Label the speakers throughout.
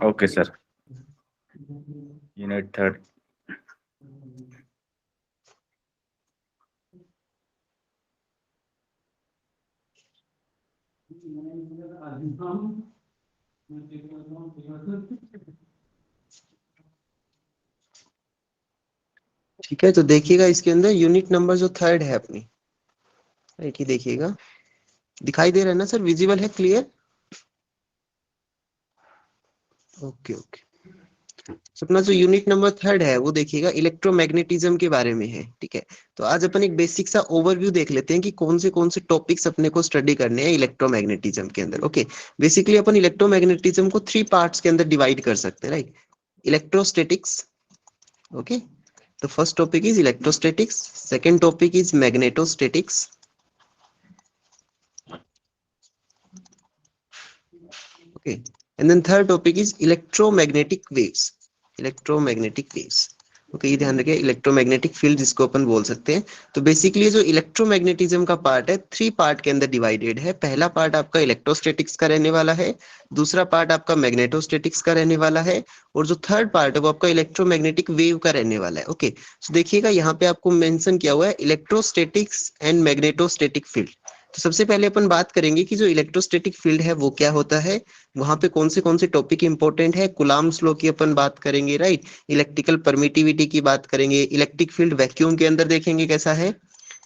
Speaker 1: Okay sir, unit third.
Speaker 2: ठीक है, तो देखिएगा इसके अंदर यूनिट नंबर जो थर्ड है अपनी, राइट, ये देखिएगा, दिखाई दे रहा है ना सर, विजिबल है, क्लियर? Okay okay. तो अपना जो यूनिट नंबर थर्ड है वो देखिएगा इलेक्ट्रोमैग्नेटिज्म के बारे में है। ठीक है, तो आज अपन एक बेसिक सा ओवरव्यू देख लेते हैं कि कौन से टॉपिक्स अपने को स्टडी करने हैं इलेक्ट्रोमैग्नेटिज्म के अंदर। ओके, बेसिकली अपन इलेक्ट्रोमैग्नेटिज्म को 3 पार्ट्स के अंदर डिवाइड कर सकते हैं, राइट? इलेक्ट्रोस्टैटिक्स, ओके, तो first topic is electrostatics, second topic is magnetostatics, okay, and then third topic is electromagnetic waves, electromagnetic waves, okay, ये ध्यान रखिए, इलेक्ट्रोमैग्नेटिक फील्ड जिसको अपन बोल सकते हैं। तो बेसिकली जो इलेक्ट्रोमैग्नेटिज्म का पार्ट है 3 पार्ट के अंदर डिवाइडेड है। पहला पार्ट आपका इलेक्ट्रोस्टैटिक्स का रहने वाला है, दूसरा पार्ट आपका मैग्नेटोस्टैटिक्स का रहने वाला है, और जो थर्ड पार्ट है वो आपका इलेक्ट्रोमैग्नेटिक वेव का रहने वाला है। ओके, तो देखिएगा यहाँ पे आपको मेंशन किया हुआ है इलेक्ट्रोस्टैटिक्स एंड मैग्नेटोस्टैटिक फील्ड। तो सबसे पहले अपन बात करेंगे कि जो इलेक्ट्रोस्टैटिक फील्ड है वो क्या होता है, वहां पे कौन से टॉपिक इंपॉर्टेंट है। कूलाम्स लॉ की अपन बात करेंगे, राइट, इलेक्ट्रिकल परमिटिविटी की बात करेंगे, इलेक्ट्रिक फील्ड वैक्यूम के अंदर देखेंगे कैसा है,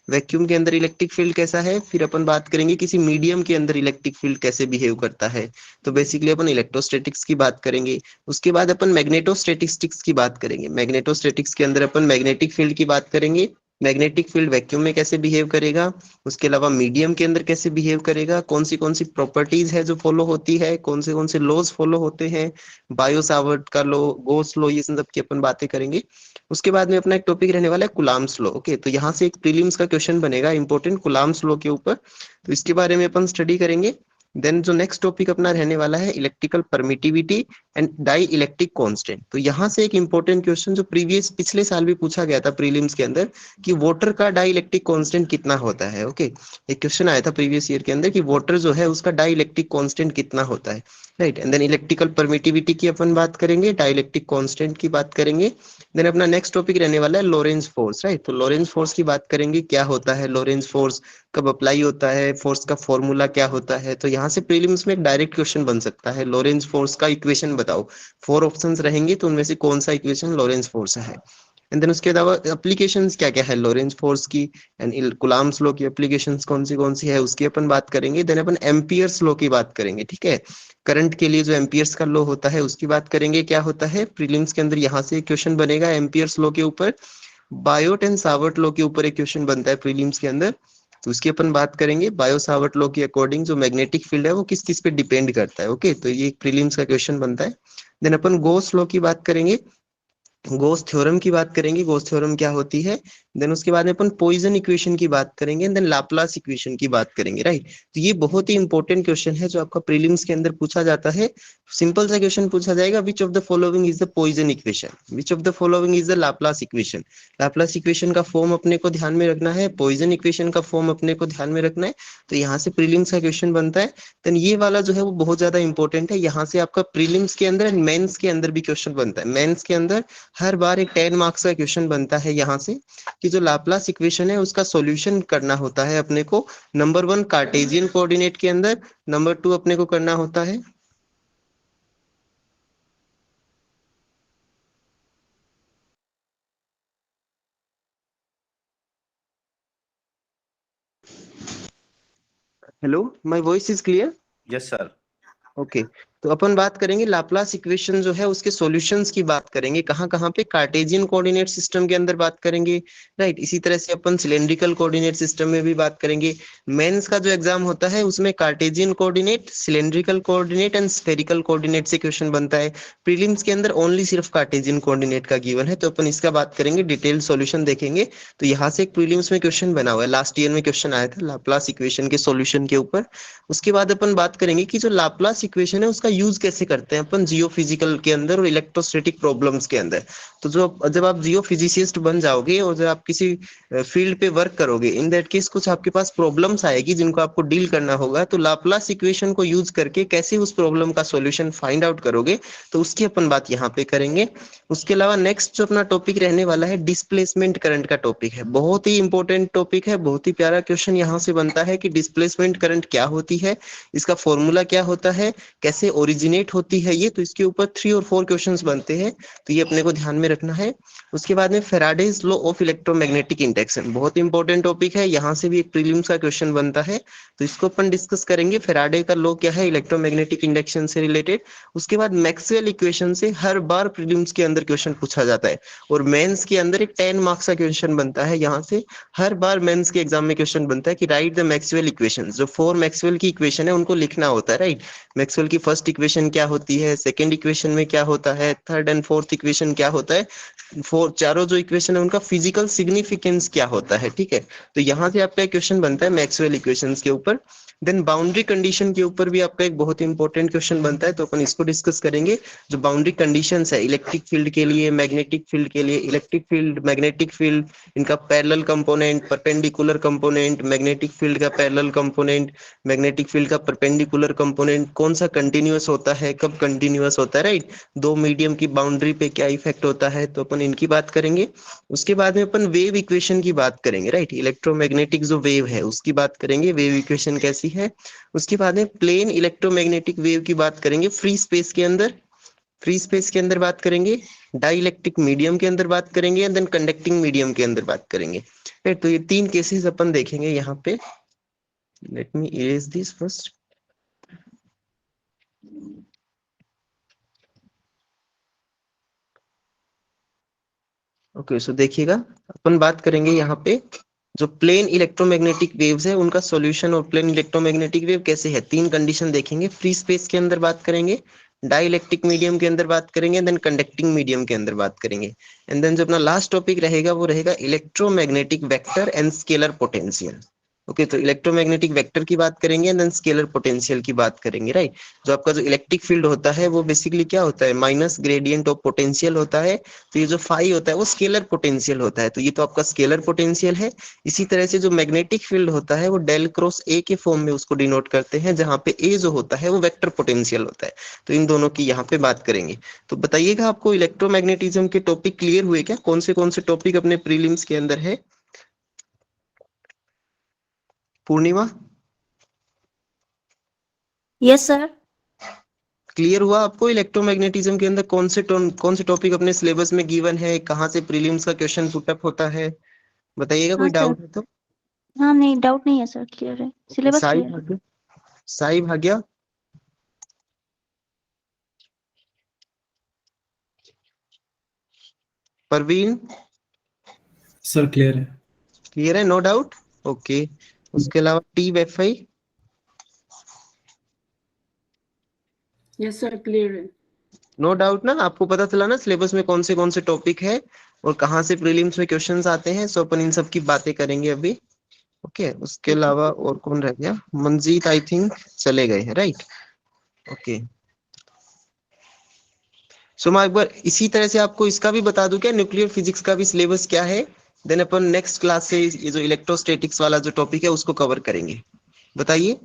Speaker 2: वैक्यूम के अंदर इलेक्ट्रिक फील्ड कैसा है, फिर अपन बात करेंगे किसी मीडियम के अंदर इलेक्ट्रिक फील्ड कैसे बिहेव करता है। तो बेसिकली अपन इलेक्ट्रोस्टैटिक्स की बात करेंगे। उसके बाद अपन मैग्नेटोस्टैटिक्स की बात करेंगे। मैग्नेटोस्टैटिक्स के अंदर अपन मैग्नेटिक फील्ड की बात करेंगे, मैग्नेटिक फील्ड वैक्यूम में कैसे बिहेव करेगा, उसके अलावा मीडियम के अंदर कैसे बिहेव करेगा, कौन सी प्रॉपर्टीज है जो फॉलो होती है, कौन से लॉज फॉलो होते हैं, बायो सावर्ट का लॉ, गोस लॉ, ये सब की अपन बातें करेंगे। उसके बाद में अपना एक टॉपिक रहने वाला है कुलाम्स लॉ। ओके, तो यहाँ से एक प्रीलिम्स का क्वेश्चन बनेगा इंपॉर्टेंट कुलाम्स लॉ के ऊपर, तो इसके बारे में अपन स्टडी करेंगे। देन जो नेक्स्ट टॉपिक अपना रहने वाला है electrical permittivity and dielectric constant. तो यहाँ से एक इंपॉर्टेंट क्वेश्चन जो पिछले साल भी पूछा गया था प्रीलिम्स के अंदर, कि वाटर का डाई इलेक्ट्रिक कांस्टेंट कितना होता है। ओके, एक क्वेश्चन आया था प्रीवियस ईयर के अंदर कि वाटर जो है उसका डाई इलेक्ट्रिक कांस्टेंट कितना होता है, right. And then electrical permittivity की अपन बात करेंगे, डाई इलेक्ट्रिक कांस्टेंट की बात करेंगे। देन अपना नेक्स्ट टॉपिक रहने वाला है लॉरेंज फोर्स, राइट। तो लॉरेंज फोर्स की बात करेंगे, क्या होता है लॉरेंज फोर्स, कब अप्लाई होता है, फोर्स का फॉर्मूला क्या होता है। तो यहाँ से प्रीलिम्स में एक डायरेक्ट क्वेश्चन बन सकता है, लॉरेंज फोर्स का इक्वेशन बताओ। 4 ऑप्शंस रहेंगे, तो उनमें से कौन सा इक्वेशन लॉरेंज फोर्स है। एंड देन उसके अलावा एप्लीकेशंस क्या क्या है लॉरेंज फोर्स की, एंड कुलाम्स लॉ की एप्लीकेशंस कौन सी है उसकी अपन बात करेंगे। देन अपन एम्पियर्स लॉ की बात करेंगे, ठीक है, करंट के लिए जो एम्पियर्स का लॉ होता है उसकी बात करेंगे, क्या होता है प्रीलिम्स के अंदर। यहाँ से एक क्वेश्चन बनेगा एम्पियर्स लॉ के ऊपर। बायोट एंड सावर्ट लॉ के ऊपर एक क्वेश्चन बनता है प्रीलिम्स के अंदर, तो उसकी अपन बात करेंगे। बायो सावर्ट लॉ के अकॉर्डिंग जो मैग्नेटिक फील्ड है वो किस पे डिपेंड करता है। ओके, तो ये प्रीलिम्स का क्वेश्चन बनता है। देन अपन गोस लॉ की बात करेंगे, गोस थ्योरम की बात करेंगे, गोस थ्योरम क्या होती है। देन उसके बाद में अपन पॉइजन इक्वेशन की बात करेंगे, देन लाप्लास इक्वेशन की बात करेंगे, राइट। तो ये बहुत ही इंपॉर्टेंट क्वेश्चन है जो आपका प्रीलिम्स के अंदर पूछा जाता है। सिंपल सा क्वेश्चन पूछा जाएगा, which of the following is the Poisson equation, which of the following is the Laplace equation. Laplace equation का फॉर्म अपने को ध्यान में रखना है, पॉइजन इक्वेशन का फॉर्म अपने को ध्यान में रखना है। तो यहाँ से प्रीलिम्स का क्वेश्चन बनता है। देन ये वाला जो है वो बहुत ज्यादा इंपॉर्टेंट है, यहाँ से आपका प्रीलिम्स के अंदर एंड मेंस के अंदर भी क्वेश्चन बनता है। मेंस के अंदर हर बार एक 10 मार्क्स का क्वेश्चन बनता है यहाँ से, कि जो लाप्लास इक्वेशन है उसका सॉल्यूशन करना होता है अपने को। नंबर 1 कार्टेशियन कोऑर्डिनेट के अंदर, नंबर 2 अपने को करना होता है hello, my voice is clear?
Speaker 1: Yes sir.
Speaker 2: Okay, तो अपन बात करेंगे लाप्लास इक्वेशन जो है उसके सॉल्यूशंस की बात करेंगे, कहाँ कहाँ पे, कार्टेशियन कोऑर्डिनेट सिस्टम के अंदर बात करेंगे, राइट। इसी तरह से अपन सिलेंड्रिकल कोऑर्डिनेट सिस्टम में भी बात करेंगे। मेंस का जो एग्जाम होता है उसमें Cartesian coordinate, cylindrical coordinate and spherical coordinate से क्वेश्चन बनता है। प्रीलिम्स के अंदर ओनली सिर्फ कार्टेशियन कोऑर्डिनेट का गिवन है, तो अपन इसका बात करेंगे, डिटेल सॉल्यूशन देखेंगे। तो यहाँ से एक प्रीलिम्स में क्वेश्चन बना हुआ है, लास्ट ईयर में क्वेश्चन आया था लाप्लास इक्वेशन के सॉल्यूशन के ऊपर। उसके बाद अपन बात करेंगे कि जो लाप्लास इक्वेशन है उसका यूज कैसे करते हैं अपन जियोफिजिकल के अंदर और इलेक्ट्रोस्टैटिक प्रॉब्लम्स के अंदर। तो जब आप जियोफिजिसिस्ट बन जाओगे और जब आप किसी फील्ड पे वर्क करोगे, इन दैट केस कुछ आपके पास प्रॉब्लम्स आएगी जिनको आपको डील करना होगा, तो लाप्लास इक्वेशन को यूज करके कैसे उस प्रॉब्लम का सॉल्यूशन फाइंड आउट करोगे, तो उसकी अपन बात यहाँ पे करेंगे। उसके अलावा नेक्स्ट जो अपना टॉपिक रहने वाला है डिस्प्लेसमेंट करंट का टॉपिक है। बहुत ही इंपॉर्टेंट टॉपिक है, बहुत ही प्यारा क्वेश्चन यहाँ से बनता है कि डिस्प्लेसमेंट करंट क्या होती है, इसका फॉर्मूला क्या होता है, कैसे ओरिजिनेट होती है ये, तो इसके ऊपर 3 और 4 क्वेश्चंस बनते हैं, तो ये अपने को ध्यान में रखना है। उसके बाद में Faraday's law of electromagnetic induction, बहुत इंपॉर्टेंट टॉपिक है, यहाँ से भी एक प्रीलिम्स का क्वेश्चन बनता है, तो इसको अपन डिस्कस करेंगे। फेराडे का लॉ क्या है इलेक्ट्रोमैग्नेटिक इंडक्शन से रिलेटेड। उसके बाद मैक्सवेल इक्वेशन से हर बार प्रीलिम्स के अंदर क्वेश्चन पूछा जाता है, और मेंस के अंदर एक 10 मार्क्स का क्वेश्चन बनता है। यहाँ से हर बार मेंस के एग्जाम में क्वेश्चन बनता है कि राइट द मैक्सवेल इक्वेशन, जो 4 मैक्सवेल की इक्वेशन है उनको लिखना होता है, राइट। मैक्सवेल की फर्स्ट इक्वेशन क्या होती है, सेकंड इक्वेशन में क्या होता है, थर्ड एंड फोर्थ इक्वेशन क्या होता है, चारों जो इक्वेशन है उनका फिजिकल सिग्निफिकेंस क्या होता है, ठीक है। तो यहाँ से आपका क्वेश्चन बनता है मैक्सवेल इक्वेशंस के ऊपर। देन बाउंड्री कंडीशन के ऊपर भी आपका एक बहुत इंपॉर्टेंट क्वेश्चन बनता है, तो अपन इसको डिस्कस करेंगे। जो बाउंड्री कंडीशंस है इलेक्ट्रिक फील्ड के लिए, मैग्नेटिक फील्ड के लिए, इलेक्ट्रिक फील्ड, मैग्नेटिक फील्ड, इनका parallel component, perpendicular component, magnetic field का पैरेलल कंपोनेंट, मैग्नेटिक फील्ड का परपेंडिकुलर कंपोनेंट, कौन सा कंटिन्यूअस होता है, कब कंटिन्यूअस होता है, राइट। दो मीडियम की बाउंड्री पे क्या इफेक्ट होता है, तो अपन इनकी बात करेंगे। उसके बाद में अपन वेव इक्वेशन की बात करेंगे, राइट। इलेक्ट्रोमैग्नेटिक जो वेव है उसकी बात करेंगे, वेव इक्वेशन कैसी है। उसके बाद में प्लेन इलेक्ट्रोमैग्नेटिक वेव की बात करेंगे फ्री स्पेस के अंदर, फ्री स्पेस के अंदर बात करेंगे। डाइलेक्ट्रिक मीडियम के अंदर बात करेंगे, देन कंडक्टिंग मीडियम के अंदर बात करेंगे, राइट। तो ये 3 केसेस अपन देखेंगे यहाँ पे। Let me erase this first. Okay, so देखिएगा, अपन बात करेंगे यहाँ पे जो प्लेन इलेक्ट्रोमैग्नेटिक वेव्स है उनका सॉल्यूशन, और प्लेन इलेक्ट्रोमैग्नेटिक वेव कैसे है, 3 कंडीशन देखेंगे। फ्री स्पेस के अंदर बात करेंगे, डाइलेक्ट्रिक मीडियम के अंदर बात करेंगे, देन कंडक्टिंग मीडियम के अंदर बात करेंगे। एंड देन जो अपना लास्ट टॉपिक रहेगा वो रहेगा electromagnetic vector and scalar potential. Okay, तो इलेक्ट्रोमैग्नेटिक वेक्टर की बात करेंगे, देन स्केलर पोटेंशियल की बात करेंगे, राइट। जो आपका जो इलेक्ट्रिक फील्ड होता है वो बेसिकली क्या होता है, माइनस ग्रेडियंट ऑफ पोटेंशियल होता है। तो ये जो फाई होता है वो स्केलर पोटेंशियल होता है, तो ये तो आपका स्केलर पोटेंशियल है। इसी तरह से जो मैग्नेटिक फील्ड होता है वो डेल क्रॉस ए के फॉर्म में उसको डिनोट करते हैं, जहां पे ए जो होता है वो वेक्टर पोटेंशियल होता है। तो इन दोनों की यहाँ पे बात करेंगे। तो बताइएगा आपको इलेक्ट्रोमैग्नेटिज्म के टॉपिक क्लियर हुए क्या, कौन से टॉपिक अपने प्रीलिम्स के अंदर है। पूर्णिमा,
Speaker 3: यस सर।
Speaker 2: क्लियर हुआ आपको इलेक्ट्रोमैग्नेटिज्म के अंदर कौन से टॉपिक अपने सिलेबस में गिवन है, कहाँ से प्रीलिम्स का क्वेश्चन पुटअप होता है, बताइएगा।
Speaker 3: हाँ
Speaker 2: कोई
Speaker 3: सर,
Speaker 2: डाउट है तो।
Speaker 3: हाँ नहीं डाउट नहीं है सर, क्लियर है, सिलेबस
Speaker 2: साई
Speaker 3: क्लियर है।
Speaker 2: भाग्य, साई भाग्य, परवीन,
Speaker 4: सर क्लियर है।
Speaker 2: क्लियर है, नो डाउट। ओके, उसके अलावा टी वेफाई,
Speaker 5: यस सर क्लियर है।
Speaker 2: नो डाउट ना, आपको पता चला ना सिलेबस में कौन से टॉपिक है और कहाँ से प्रीलिम्स में क्वेश्चंस आते हैं। सो अपन इन सब की बातें करेंगे अभी। ओके, उसके अलावा और कौन रह गया, मंजीत आई थिंक चले गए हैं, राइट। ओके, सो मैं एक बार इसी तरह से आपको इसका भी बता दूं क्या, न्यूक्लियर फिजिक्स का भी सिलेबस क्या है। देन अपन नेक्स्ट क्लास से ये जो इलेक्ट्रोस्टैटिक्स वाला जो टॉपिक है उसको कवर करेंगे। बताइए,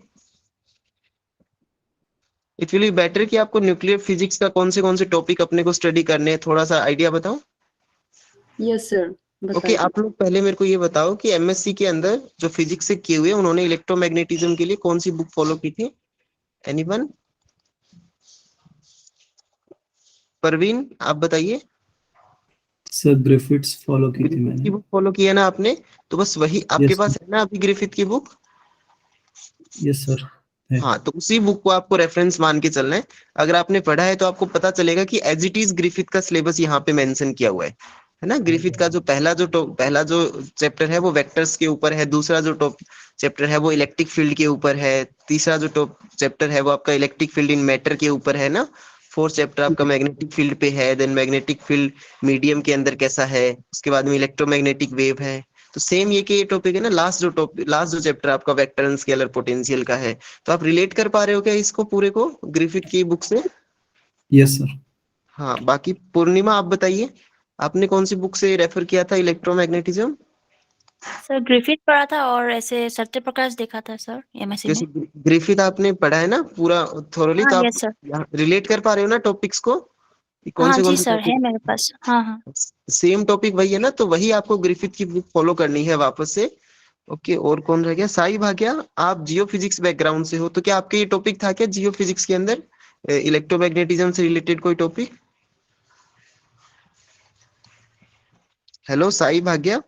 Speaker 2: इट विल बी बेटर कि आपको न्यूक्लियर फिजिक्स का कौन से टॉपिक अपने को स्टडी करने हैं, थोड़ा सा आइडिया बताओ।
Speaker 5: यस सर
Speaker 2: ओके,
Speaker 5: बताइए।
Speaker 2: आप लोग पहले मेरे को ये बताओ कि एमएससी के अंदर जो फिजिक्स से किए हुए उन्होंने इलेक्ट्रोमैग्नेटिज्म के लिए कौन सी बुक फॉलो की थी। एनीवन, परवीन आप बताइए।
Speaker 4: सर ग्रिफिथ्स फॉलो की थी
Speaker 2: ग्रिफिथ की
Speaker 4: मैंने।
Speaker 2: बुक फॉलो की है ना आपने, तो बस वही आपके
Speaker 4: यस
Speaker 2: पास है ना अभी ग्रिफिथ की बुक।
Speaker 4: यस सर है।
Speaker 2: हाँ, तो उसी बुक को आपको रेफरेंस मान के चलना है। अगर आपने पढ़ा है तो आपको पता चलेगा कि एज इट इज ग्रिफिथ का सिलेबस यहाँ पे मेंशन किया हुआ है ना। ग्रिफिथ का जो पहला जो चैप्टर है वो वेक्टर्स के ऊपर है, दूसरा जो टॉप चैप्टर है वो इलेक्ट्रिक फील्ड के ऊपर है, तीसरा जो टॉप चैप्टर है वो आपका इलेक्ट्रिक फील्ड इन मैटर के ऊपर है ना, फोर्थ चैप्टर आपका मैग्नेटिक फील्ड पे है, देन मैग्नेटिक फील्ड मीडियम के अंदर कैसा है, उसके बाद में इलेक्ट्रोमैग्नेटिक वेव है। तो सेम ये टॉपिक है ना, लास्ट जो चैप्टर आपका वेक्टर एंड स्केलर पोटेंशियल का है, तो आप रिलेट कर पा रहे हो क्या इसको पूरे को ग्रिफिथ की बुक से?
Speaker 4: Yes sir.
Speaker 2: हाँ, बाकी पूर्णिमा आप बताइए, आपने कौन सी बुक से रेफर किया था इलेक्ट्रोमैग्नेटिज्म?
Speaker 3: सर ग्रिफिथ पढ़ा था और ऐसे सत्यप्रकाश देखा था सर एमएससी
Speaker 2: जैसे
Speaker 3: में।
Speaker 2: ग्रिफिथ आपने पढ़ा है ना पूरा थोरली,
Speaker 3: हाँ
Speaker 2: तो आप
Speaker 3: यस सर।
Speaker 2: रिलेट कर पा रहे हो ना टॉपिक्स को कि
Speaker 3: हाँ
Speaker 2: कौन
Speaker 3: जी
Speaker 2: से
Speaker 3: सर, है
Speaker 2: टॉपिक?
Speaker 3: मेरे पास। हाँ हाँ।
Speaker 2: सेम टॉपिक वही है ना, तो वही आपको ग्रिफिथ की बुक फॉलो करनी है वापस से। ओके, और कौन रह गया? साई भाग्या, आप जियो फिजिक्स बैकग्राउंड से हो, तो क्या आपके ये टॉपिक था क्या जियो फिजिक्स के अंदर इलेक्ट्रोमैग्नेटिज्म से रिलेटेड कोई topic? Hello Sai Bhagya.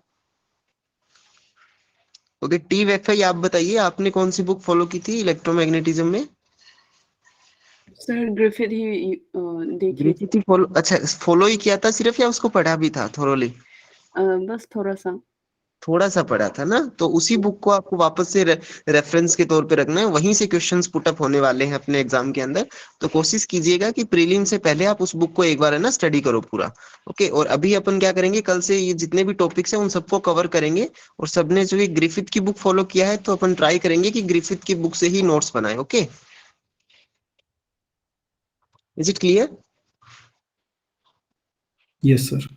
Speaker 2: Okay, टी वेफाई आप बताइए, आपने कौन सी बुक फॉलो की थी इलेक्ट्रोमैग्नेटिज्म में?
Speaker 5: सर ग्रिफिथ ही देखी थी।
Speaker 2: ग्रिफिथ ही फॉलो, अच्छा फॉलो ही किया था सिर्फ, या उसको पढ़ा भी था थोरोली?
Speaker 5: बस थोड़ा सा।
Speaker 2: थोड़ा सा पढ़ा था ना, तो उसी बुक को आपको वापस से रेफरेंस के तौर पे रखना है, वहीं से क्वेश्चंस पुट अप होने वाले हैं अपने एग्जाम के अंदर। तो कोशिश कीजिएगा कि प्रीलिम से पहले आप उस बुक को एक बार है ना स्टडी करो पूरा। ओके, और अभी अपन क्या करेंगे, कल से ये जितने भी टॉपिक्स हैं उन सबको कवर करेंगे। और सबने जो ये ग्रिफिथ की बुक फॉलो किया है, तो अपन ट्राई करेंगे कि ग्रिफिथ की बुक से ही नोट्स बनाए। Okay, is it clear?
Speaker 4: Yes sir.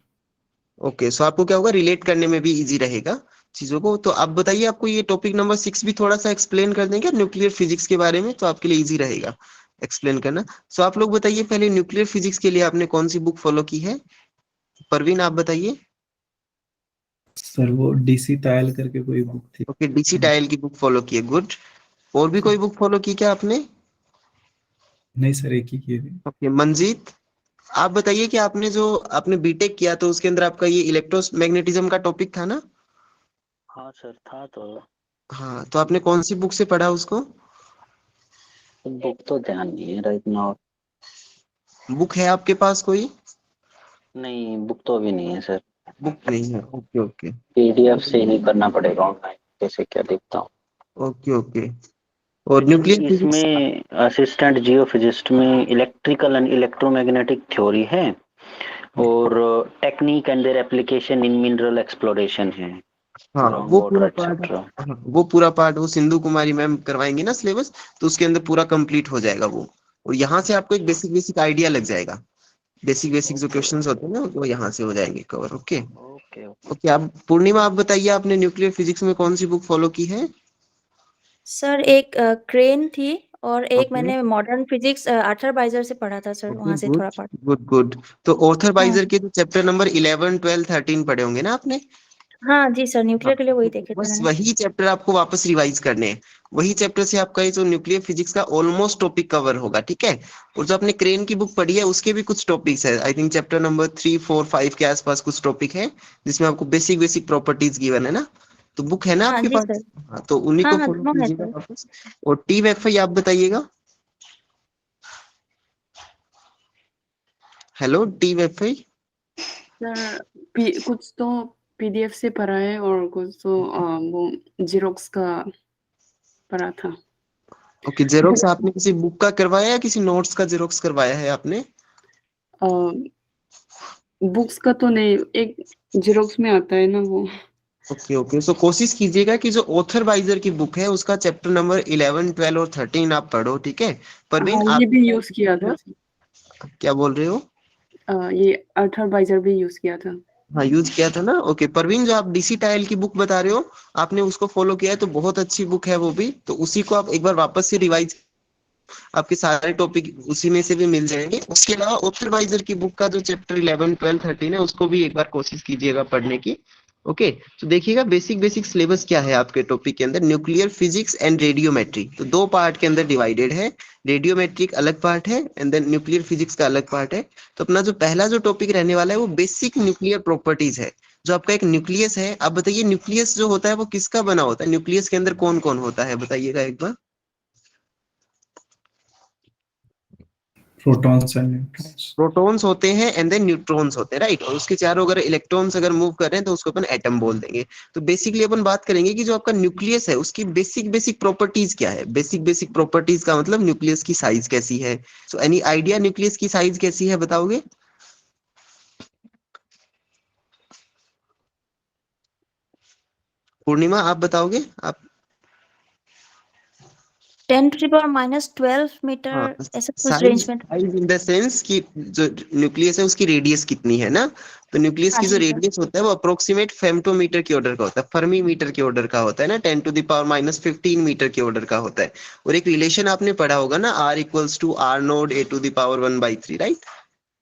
Speaker 2: Okay, so आपको क्या होगा, रिलेट करने में भी इजी रहेगा चीजों को। तो आप बताइए, आपको ये टॉपिक नंबर 6 भी थोड़ा सा एक्सप्लेन कर देंगे न्यूक्लियर फिजिक्स के बारे में, तो आपके लिए इजी रहेगा एक्सप्लेन करना। सो आप लोग बताइए पहले, न्यूक्लियर फिजिक्स के लिए आपने कौन सी बुक फॉलो की है? परवीन आप बताइए।
Speaker 4: सर वो डीसी टायल करके कोई बुक थी।
Speaker 2: ओके, डीसी टायल की बुक फॉलो की है, गुड। और भी कोई बुक फॉलो की क्या आपने?
Speaker 4: नहीं सर, एक ही की थी।
Speaker 2: ओके, मंजीत आप बताइए कि आपने जो आपने बीटेक किया तो उसके अंदर आपका ये इलेक्ट्रोमैग्नेटिज्म का टॉपिक था ना?
Speaker 6: हाँ सर था तो।
Speaker 2: हाँ, तो आपने कौन सी बुक से पढ़ा उसको?
Speaker 6: बुक तो ध्यान नहीं है राइट नाउ।
Speaker 2: बुक है आपके पास कोई?
Speaker 6: नहीं बुक तो अभी नहीं है सर।
Speaker 2: बुक नहीं है, ओके ओके।
Speaker 6: पीडीएफ से ही करना पड़ेगा ऑनलाइन, जैसे क्या देखता हूँ।
Speaker 2: Okay okay. और न्यूक्लियर फिजिक्स?
Speaker 6: इसमें असिस्टेंट जियोफिजिस्ट में इलेक्ट्रिकल एंड इलेक्ट्रोमैग्नेटिक थ्योरी है, और technique and their application in mineral exploration है।
Speaker 2: हाँ,
Speaker 6: ग्राउंड
Speaker 2: वो
Speaker 6: वाटर
Speaker 2: पूरा पार्ट,
Speaker 6: एक्सेट्रा।
Speaker 2: हाँ वो पूरा पार्ट वो सिंधु कुमारी मैम करवाएंगे ना सिलेबस, तो उसके अंदर पूरा कंप्लीट हो जाएगा वो। और यहाँ से आपको एक बेसिक बेसिक आइडिया लग जाएगा। बेसिक बेसिक जो क्वेश्चंस होते हैं ना, वो यहाँ से हो जाएंगे cover. Okay
Speaker 6: okay okay.
Speaker 2: Okay. आप पूर्णिमा आप बताइए, आपने न्यूक्लियर फिजिक्स में कौन सी बुक फॉलो की है?
Speaker 3: सर एक क्रेन थी, और एक
Speaker 2: ओके
Speaker 3: मैंने मॉडर्न फिजिक्स आर्थर बाइजर से पढ़ा था सर,
Speaker 2: ओके,
Speaker 3: वहां से
Speaker 2: गुड
Speaker 3: थोड़ा पढ़ा।
Speaker 2: Good good. तो ऑथर
Speaker 3: हाँ
Speaker 2: बाइजर के तो चैप्टर नंबर 11 12 13 पढ़े होंगे ना आपने?
Speaker 3: हाँ जी सर,
Speaker 2: हाँ,
Speaker 3: न्यूक्लियर के लिए वही
Speaker 2: तो
Speaker 3: देखे थे
Speaker 2: बस
Speaker 3: मैंने।
Speaker 2: वही चैप्टर आपको वापस रिवाइज करने हैं। वही चैप्टर से आपका ये जो न्यूक्लियर फिजिक्स का ऑलमोस्ट टॉपिक कवर होगा, ठीक है? और जो आपने क्रेन की बुक पढ़ी है उसके भी कुछ टॉपिक्स है, आई थिंक चैप्टर नंबर 3 4 5 के आसपास कुछ टॉपिक है, जिसमें आपको बेसिक बेसिक प्रॉपर्टीज गिवन है ना। तो बुक है ना
Speaker 3: हाँ
Speaker 2: आपके
Speaker 3: जी
Speaker 2: पास?
Speaker 3: सर।
Speaker 2: हाँ, तो उन्हीं
Speaker 3: हाँ
Speaker 2: को
Speaker 3: हाँ,
Speaker 2: फॉलो
Speaker 3: दोनों है
Speaker 2: कीजिएगा
Speaker 3: सर।
Speaker 2: वापस। और टी वेफाई आप बताइएगा। हेलो टी वेफाई।
Speaker 5: सर कुछ तो पीडीएफ से पढ़ा है और कुछ तो वो जेरोक्स का पढ़ा था।
Speaker 2: ओके, जेरोक्स आपने किसी बुक का करवाया या किसी नोट्स का जेरोक्स करवाया है आपने?
Speaker 5: बुक्स का तो नहीं, एक जेरोक्स में आता है ना वो।
Speaker 2: ओके ओके, सो कोशिश कीजिएगा कि जो ऑथर वाइजर की बुक है उसका चैप्टर नंबर 11 12 और 13 आप पढ़ो, ठीक है? परवीन
Speaker 5: हाँ ये
Speaker 2: आप
Speaker 5: भी यूज किया था।
Speaker 2: क्या बोल रहे हो?
Speaker 5: ये आर्थर बाइजर भी यूज किया था।
Speaker 2: हाँ, यूज किया था ना। ओके परवीन, जो आप डीसी टाइल की बुक बता रहे हो, आपने उसको फॉलो किया है तो बहुत अच्छी बुक है वो भी, तो उसी को आप एक बार वापस से रिवाइज, आपके सारे टॉपिक उसी में से भी मिल जाएंगे। उसके अलावा ऑथर वाइजर की बुक का जो चैप्टर 11 12 13 है उसको भी एक बार कोशिश कीजिएगा पढ़ने की। ओके, तो देखिएगा बेसिक बेसिक सिलेबस क्या है आपके टॉपिक के अंदर, न्यूक्लियर फिजिक्स एंड रेडियोमेट्री, तो दो पार्ट के अंदर डिवाइडेड है। रेडियोमेट्री एक अलग पार्ट है एंड देन न्यूक्लियर फिजिक्स का अलग पार्ट है। तो अपना जो पहला जो टॉपिक रहने वाला है वो बेसिक न्यूक्लियर प्रॉपर्टीज है। जो आपका एक न्यूक्लियस है, आप बताइए न्यूक्लियस जो होता है वो किसका बना होता है? न्यूक्लियस के अंदर कौन कौन होता है बताइएगा एक बार।
Speaker 4: Protons and neutrons.
Speaker 2: प्रोटॉन्स होते हैं एंड देन न्यूट्रॉन्स होते हैं, राइट? और उसके चारों अगर इलेक्ट्रॉन्स अगर मूव कर रहे हैं तो उसको अपन एटम बोल देंगे। तो बेसिकली अपन बात करेंगे कि जो आपका न्यूक्लियस है उसकी बेसिक बेसिक प्रॉपर्टीज क्या है। बेसिक बेसिक प्रॉपर्टीज का मतलब न्यूक्लियस की साइज कैसी है। सो एनी आइडिया न्यूक्लियस की साइज कैसी है, बताओगे? पूर्णिमा आप बताओगे आप?
Speaker 3: 10⁻⁻12
Speaker 2: हाँ,
Speaker 3: मीटर ऐसा कुछ
Speaker 2: साइज
Speaker 3: रेंज में था।
Speaker 2: साइज इन द सेंस कि जो न्यूक्लियस है उसकी रेडियस कितनी है ना, तो न्यूक्लियस
Speaker 3: हाँ
Speaker 2: की जो
Speaker 3: जी सर।
Speaker 2: रेडियस होता है वो अप्रोक्सीमेट फेम्टोमीटर के ऑर्डर का होता है, फर्मी मीटर के ऑर्डर का होता है ना, 10⁻⁻15 मीटर के ऑर्डर का होता है। और एक रिलेशन आपने पढ़ा होगा ना, R = R0 A⁻1/3, राइट?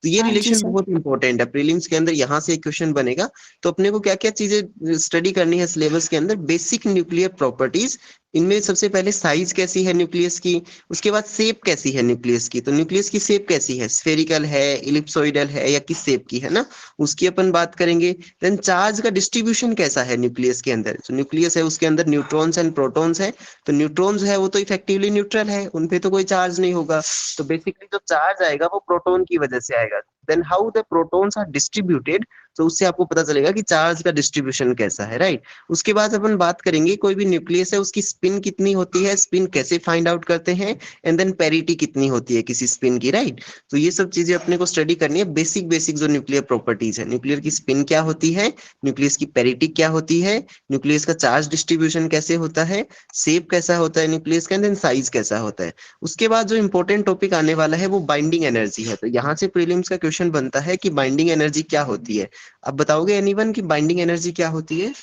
Speaker 2: तो ये
Speaker 3: हाँ जी
Speaker 2: रिलेशन
Speaker 3: सर।
Speaker 2: बहुत इंपॉर्टेंट है, प्रीलिम्स के अंदर यहाँ से एक क्वेश्चन बनेगा। तो अपने को क्या क्या चीजें स्टडी करनी है सिलेबस के अंदर? बेसिक न्यूक्लियर प्रॉपर्टीज, इनमें सबसे पहले साइज कैसी है न्यूक्लियस की, उसके बाद शेप कैसी है न्यूक्लियस की, तो न्यूक्लियस की शेप कैसी है, स्फेरिकल है, इलिप्सोइडल है, या किस शेप की है ना, उसकी अपन बात करेंगे। देन चार्ज का डिस्ट्रीब्यूशन कैसा है न्यूक्लियस के अंदर, जो न्यूक्लियस है उसके अंदर न्यूट्रॉन्स एंड प्रोटॉन्स है, तो न्यूट्रॉन्स है वो तो इफेक्टिवली न्यूट्रल है, उनपे तो कोई चार्ज नहीं होगा, तो बेसिकली जो चार्ज आएगा वो प्रोटॉन की वजह से आएगा। Then how the protons are distributed, तो उससे आपको पता चलेगा कि चार्ज का डिस्ट्रीब्यूशन कैसा है, राइट? उसके बाद अपन बात करेंगे कोई भी न्यूक्लियस है उसकी स्पिन कितनी होती है, स्पिन कैसे फाइंड आउट करते हैं, एंड देन पेरिटी कितनी होती है किसी स्पिन की, राइट? तो ये सब चीजें अपने को स्टडी करनी है, बेसिक बेसिक जो न्यूक्लियर प्रॉपर्टीज है, न्यूक्लियर की स्पिन क्या होती है, न्यूक्लियस की पेरिटी क्या होती है, न्यूक्लियस का चार्ज डिस्ट्रीब्यूशन कैसे होता है, शेप कैसा होता है न्यूक्लियस का, देन साइज कैसा होता है। उसके बाद जो इंपॉर्टेंट टॉपिक आने वाला है वो बाइंडिंग एनर्जी है, तो यहाँ से प्रीलिम्स का क्वेश्चन बनता है कि बाइंडिंग एनर्जी क्या होती है। आप बताओगे एनीवन कि बाइंडिंग एनर्जी क्या होती है?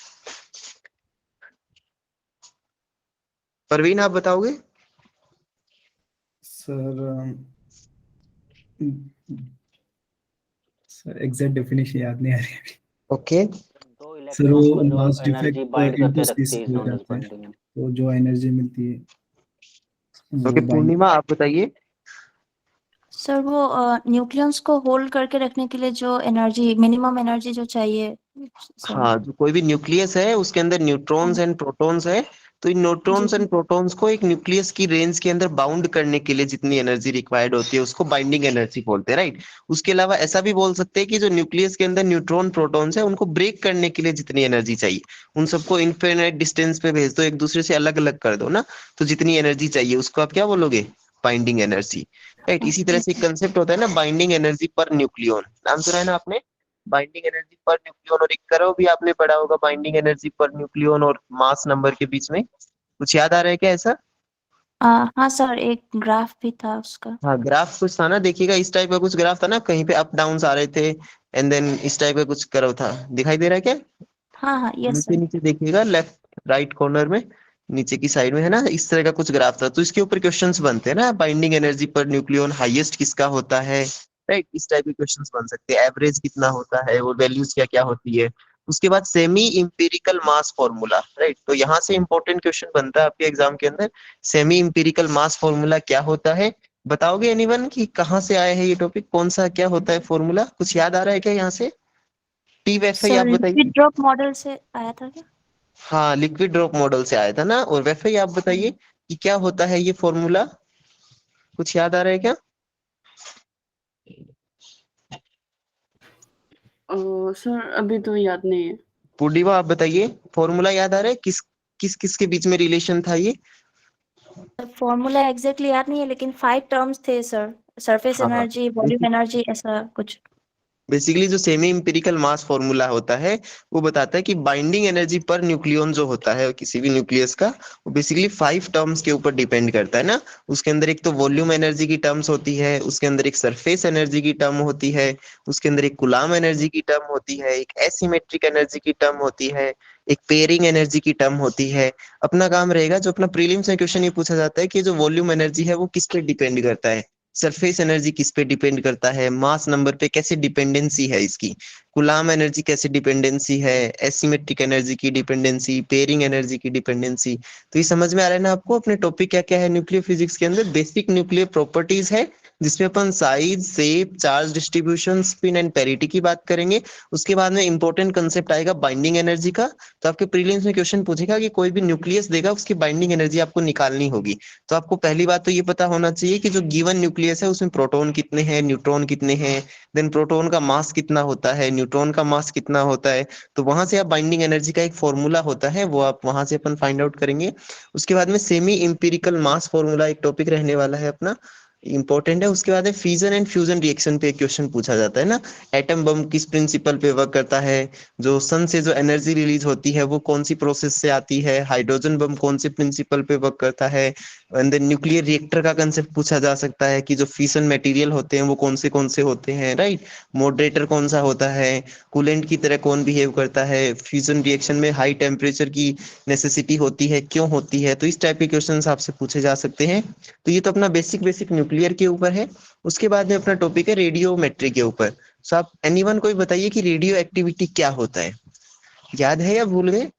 Speaker 2: परवीन आप बताओगे?
Speaker 4: सर सर एग्जैक्ट डेफिनेशन याद नहीं आ रही।
Speaker 2: ओके।
Speaker 6: दो
Speaker 4: सर
Speaker 6: इलेक्ट्रॉन
Speaker 4: वो
Speaker 6: को जो
Speaker 4: mass
Speaker 6: energy
Speaker 4: defect
Speaker 6: bind
Speaker 4: into
Speaker 6: करके रखती है
Speaker 4: स्पेस
Speaker 6: इज
Speaker 4: हो
Speaker 6: नोन एज
Speaker 4: जाता है,
Speaker 6: बाइंडिंग।
Speaker 4: तो जो एनर्जी मिलती है
Speaker 2: ओके,
Speaker 4: वो बाइंड।
Speaker 2: पूर्णिमा आप बताइए।
Speaker 3: सर वो न्यूक्लियस को होल्ड करके रखने के लिए जो एनर्जी, मिनिमम एनर्जी जो चाहिए सर।
Speaker 2: हाँ, जो कोई भी न्यूक्लियस है उसके अंदर न्यूट्रॉन्स एंड प्रोटॉन्स है, तो इन
Speaker 3: जी
Speaker 2: न्यूट्रॉन्स
Speaker 3: जी।
Speaker 2: एंड प्रोटॉन्स को एक न्यूक्लियस की रेंज के अंदर बाउंड करने के लिए जितनी एनर्जी रिक्वायर्ड होती है उसको बाइंडिंग एनर्जी बोलते हैं, राइट? उसके अलावा ऐसा भी बोल सकते हैं कि जो न्यूक्लियस के अंदर न्यूट्रॉन प्रोटॉन्स है उनको ब्रेक करने के लिए जितनी एनर्जी चाहिए, उन सबको इनफिनिट डिस्टेंस पे भेज दो, एक दूसरे से अलग अलग कर दो ना, तो जितनी एनर्जी चाहिए उसको आप क्या बोलोगे? Binding energy, right?
Speaker 3: हाँ
Speaker 2: इसी तरह
Speaker 3: जी
Speaker 2: से एक
Speaker 3: सर।
Speaker 2: कंसेप्ट होता है ना, बाइंडिंग एनर्जी पर न्यूक्लियन, नाम सुना है ना आपने? बाइंडिंग एनर्जी पर न्यूक्लियन, और एक करो भी आपने पढ़ा होगा, बाइंडिंग एनर्जी पर न्यूक्लियन और मास नंबर के बीच में कुछ याद आ रहा है क्या ऐसा?
Speaker 3: हाँ सर, एक ग्राफ भी था उसका।
Speaker 2: हाँ, ग्राफ कुछ था ना, देखिएगा इस टाइप का कुछ ग्राफ था ना, कहीं पे अप डाउन आ रहे थे, एंड देन इस टाइप का कुछ कर्व था, दिखाई दे रहा है क्या?
Speaker 3: हाँ हाँ, यस
Speaker 2: नीचे
Speaker 3: सर।
Speaker 2: नीचे देखिएगा, लेफ्ट राइट कॉर्नर में नीचे की साइड में है ना, इस तरह का कुछ ग्राफ था, तो इसके ऊपर क्वेश्चंस बनते हैं ना, binding energy per nucleon highest किसका होता है, राइट? इस टाइप के क्वेश्चंस बन सकते हैं, एवरेज कितना होता है, वो वैल्यूज क्या क्या होती है। उसके बाद semi empirical mass formula, right? तो यहाँ से इंपॉर्टेंट क्वेश्चन बनता है आपके एग्जाम के अंदर, सेमी इंपिरिकल मास फॉर्मूला क्या होता है? बताओगे एनीवन कि कहाँ से आया है ये टॉपिक, कौन सा क्या होता है फॉर्मूला, कुछ याद आ रहा है क्या यहाँ से? टी वैफे
Speaker 3: सर
Speaker 2: आप
Speaker 3: लिक्विड
Speaker 2: बताइए।
Speaker 3: ड्रॉप मॉडल से आया था क्या?
Speaker 2: हाँ, लिक्विड ड्रॉप मॉडल से आया था ना, और वैसे ही आप बताइए कि क्या होता है ये फॉर्मूला, कुछ याद आ रहा है क्या?
Speaker 5: सर अभी तो याद नहीं है।
Speaker 2: पूर्णिमा आप बताइए, फॉर्मूला याद आ रहा है, किस किस किस के बीच में रिलेशन था ये?
Speaker 3: फॉर्मूला एग्जैक्टली याद नहीं है, लेकिन 5 टर्म्स थे सर। सरफेस
Speaker 2: हाँ,
Speaker 3: एनर्जी, वॉल्यूम एनर्जी, ऐसा कुछ।
Speaker 2: बेसिकली जो सेमी इंपिरिकल मास फॉर्मूला होता है वो बताता है कि बाइंडिंग एनर्जी पर न्यूक्लियन जो होता है किसी भी न्यूक्लियस का, वो बेसिकली 5 टर्म्स के ऊपर डिपेंड करता है ना। उसके अंदर एक तो वॉल्यूम एनर्जी की टर्म्स होती है, उसके अंदर एक सरफेस एनर्जी की टर्म होती है, उसके अंदर एक कूलाम एनर्जी की टर्म होती है, एक एसिमेट्रिक एनर्जी की टर्म होती है, एक पेयरिंग एनर्जी की टर्म होती है। अपना काम रहेगा, जो अपना प्रीलिम्स में क्वेश्चन ये पूछा जाता है कि जो वॉल्यूम एनर्जी है वो किस पे डिपेंड करता है, सरफेस एनर्जी किस पे डिपेंड करता है, मास नंबर पे कैसे डिपेंडेंसी है इसकी, कूलाम एनर्जी कैसे डिपेंडेंसी है, एसिमेट्रिक एनर्जी की डिपेंडेंसी, पेयरिंग एनर्जी की डिपेंडेंसी। तो ये समझ में आ रहा है ना आपको, अपने टॉपिक क्या क्या है न्यूक्लियर फिजिक्स के अंदर, बेसिक न्यूक्लियर प्रॉपर्टीज है, जिसमें अपन size, shape, charge distribution, spin and parity की बात करेंगे। उसके बाद में इंपॉर्टेंट कंसेप्ट आएगा बाइंडिंग एनर्जी का। तो आपके प्रीलिम्स में क्वेश्चन पूछेगा कि कोई भी न्यूक्लियस देगा, उसकी बाइंडिंग एनर्जी आपको निकालनी होगी। तो आपको पहली बात तो ये पता होना चाहिए कि जो गिवन न्यूक्लियस है उसमें प्रोटॉन कितने हैं, न्यूट्रॉन कितने हैं, देन प्रोटॉन का मास कितना होता है, न्यूट्रॉन का मास कितना होता है। तो वहां से आप बाइंडिंग एनर्जी का एक फॉर्मूला होता है वो आप वहां से अपन फाइंड आउट करेंगे। उसके बाद में सेमी इंपिरिकल मास फॉर्मूला एक टॉपिक रहने वाला है अपना, इंपॉर्टेंट है। उसके बाद है फिजन एंड फ्यूजन रिएक्शन पे क्वेश्चन पूछा जाता है ना, एटम बम किस प्रिंसिपल पे वर्क करता है, जो सन से जो एनर्जी रिलीज होती है वो कौन सी प्रोसेस से आती है, हाइड्रोजन बम कौन से प्रिंसिपल पे वर्क करता है, एंड देन न्यूक्लियर रिएक्टर का कंसेप्ट पूछा जा सकता है कि जो फिशन मटेरियल होते हैं वो कौन से होते हैं, राइट, मॉडरेटर कौन सा होता है, कूलेंट की तरह कौन बिहेव करता है, फ्यूजन रिएक्शन में हाई टेम्परेचर की नेसेसिटी होती है, क्यों होती है, तो इस टाइप के क्वेश्चंस आपसे पूछे जा सकते हैं। तो ये तो अपना बेसिक बेसिक न्यूक्लियर के ऊपर है। उसके बाद में अपना टॉपिक है रेडियोमेट्री के ऊपर। सो आप एनीवन कोई बताइए कि रेडियो एक्टिविटी क्या होता है, याद है या भूल गए?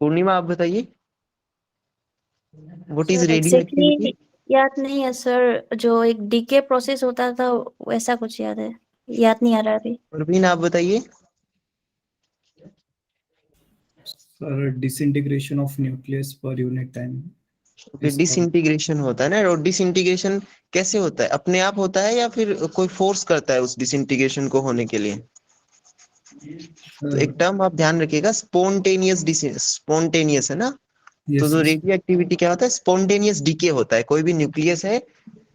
Speaker 2: पूर्णिमा आप बताइए, what is
Speaker 3: sir
Speaker 2: radio activity?
Speaker 3: Exactly याद नहीं है सर, जो एक डीके प्रोसेस होता था वैसा कुछ याद है, याद नहीं आ रहा अभी।
Speaker 2: परवीन आप बताइए।
Speaker 4: Sir disintegration of nucleus per unit time.
Speaker 2: Disintegration होता है ना, और डिसइंटीग्रेशन कैसे होता है, अपने आप होता है या फिर कोई फोर्स करता है उस डिसइंटीग्रेशन को होने के लिए? तो एक टर्म आप ध्यान रखिएगा, स्पॉन्टेनियस स्पॉन्टेनियस है ना। तो जो रेडियो एक्टिविटी क्या होता है, स्पॉन्टेनियस डीके होता है। कोई भी न्यूक्लियस है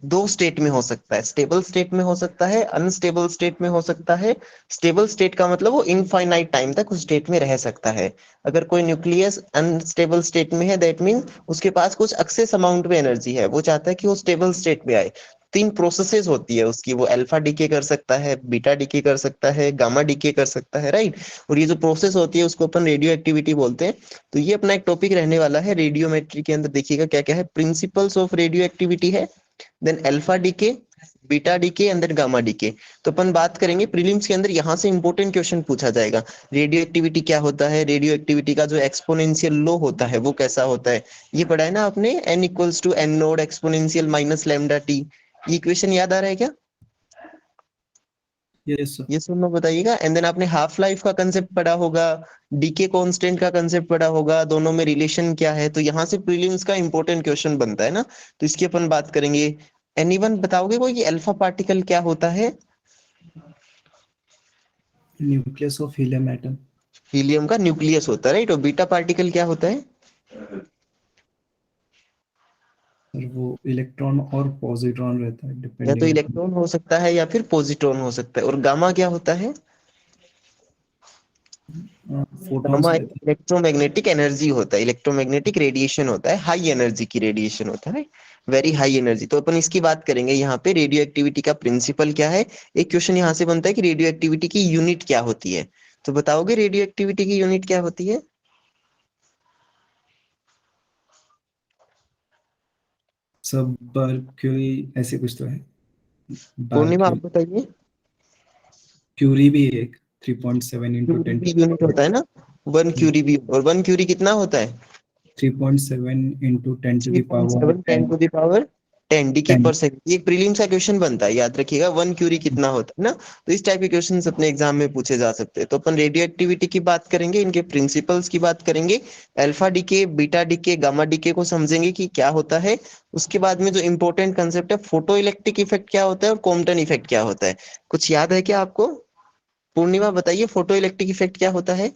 Speaker 2: दो स्टेट में हो सकता है, स्टेबल स्टेट में हो सकता है, अनस्टेबल स्टेट में हो सकता है। स्टेबल स्टेट का मतलब वो इनफाइनाइट टाइम तक उस स्टेट में रह सकता है। अगर कोई न्यूक्लियस अनस्टेबल स्टेट में है, दैट मीन उसके पास कुछ एक्सेस अमाउंट में एनर्जी है, वो चाहता है कि वो स्टेबल स्टेट में आए। तीन प्रोसेसेस होती है उसकी, वो अल्फा डीके कर सकता है, बीटा डीके कर सकता है, गामा डीके कर सकता है, राइट। और ये जो प्रोसेस होती है उसको अपन रेडियो एक्टिविटी बोलते हैं। तो ये अपना एक टॉपिक रहने वाला है रेडियोमेट्री के अंदर। देखिएगा क्या क्या है, प्रिंसिपल्स ऑफ रेडियो एक्टिविटी है, then alpha decay, beta decay and then gamma decay. तो अपन बात करेंगे प्रीलिम्स के अंदर, यहाँ से इंपॉर्टेंट क्वेश्चन पूछा जाएगा। रेडियो एक्टिविटी क्या होता है, रेडियो एक्टिविटी का जो एक्सपोनेंशियल लो होता है वो कैसा होता है, ये पढ़ा है ना आपने, n equals to n naught exponential minus lambda t. ये इक्वेशन याद आ रहा है क्या?
Speaker 4: Yes sir.
Speaker 2: ये सुनो बताइएगा। एंड देन आपने हाफ लाइफ का कंसेप्ट पढ़ा होगा, डीके कांस्टेंट का कंसेप्ट पढ़ा होगा, दोनों में रिलेशन क्या है। तो यहाँ से प्रीलिम्स का इंपॉर्टेंट क्वेश्चन बनता है ना, तो इसकी अपन बात करेंगे। एनीवन बताओगे कोई कि अल्फा पार्टिकल क्या होता है?
Speaker 4: Nucleus of helium atom.
Speaker 2: Helium का न्यूक्लियस होता है, राइट। और बीटा पार्टिकल क्या होता है?
Speaker 4: सर वो इलेक्ट्रॉन और पॉजिट्रॉन रहता है
Speaker 2: या तो
Speaker 4: डिपेंडिंग अपॉन।
Speaker 2: इलेक्ट्रॉन हो सकता है या फिर पॉजिट्रॉन हो सकता है। और गामा क्या होता है?
Speaker 4: फोटॉन्स
Speaker 2: गामा
Speaker 4: रहते
Speaker 2: इलेक्ट्रोमैग्नेटिक एनर्जी होता है, इलेक्ट्रोमैग्नेटिक रेडिएशन होता है, हाई एनर्जी की रेडिएशन होता है, वेरी हाई एनर्जी। तो अपन इसकी बात करेंगे यहाँ पे, रेडियो एक्टिविटी का प्रिंसिपल क्या है। एक क्वेश्चन यहाँ से बनता है कि रेडियो एक्टिविटी की यूनिट क्या होती है। तो बताओगे रेडियो एक्टिविटी की यूनिट क्या होती है?
Speaker 4: सब बर्क्यूरी ऐसे कुछ तो है।
Speaker 2: पूर्णिमा आप
Speaker 4: बर्क्यूरी
Speaker 2: बताइए।
Speaker 4: क्यूरी भी एक 3.7 इंटू
Speaker 2: क्यूरी
Speaker 4: 10
Speaker 2: भी यूनिट होता है ना, 1 क्यूरी भी। और 1 क्यूरी कितना होता है?
Speaker 4: 3.7 into 10 to the power
Speaker 2: 3.7 10 to the power 10 decay
Speaker 4: 10।
Speaker 2: पर सेकंड। ये प्रीलिम्स का क्वेश्चन बनता है, याद रखिएगा। 1 क्यूरी कितना होता है ना। तो इस टाइप के क्वेश्चंस अपने एग्जाम में पूछे जा सकते हैं। तो अपन रेडियो एक्टिविटी की बात करेंगे, इनके प्रिंसिपल्स की बात करेंगे, alpha decay, beta decay, gamma decay को समझेंगे कि क्या होता है। उसके बाद में जो इंपॉर्टेंट कंसेप्ट है, फोटो इलेक्ट्रिक इफेक्ट क्या होता है और कॉम्पटन इफेक्ट क्या होता है, कुछ याद है क्या आपको? पूर्णिमा बताइए, फोटो इलेक्ट्रिक इफेक्ट क्या होता है?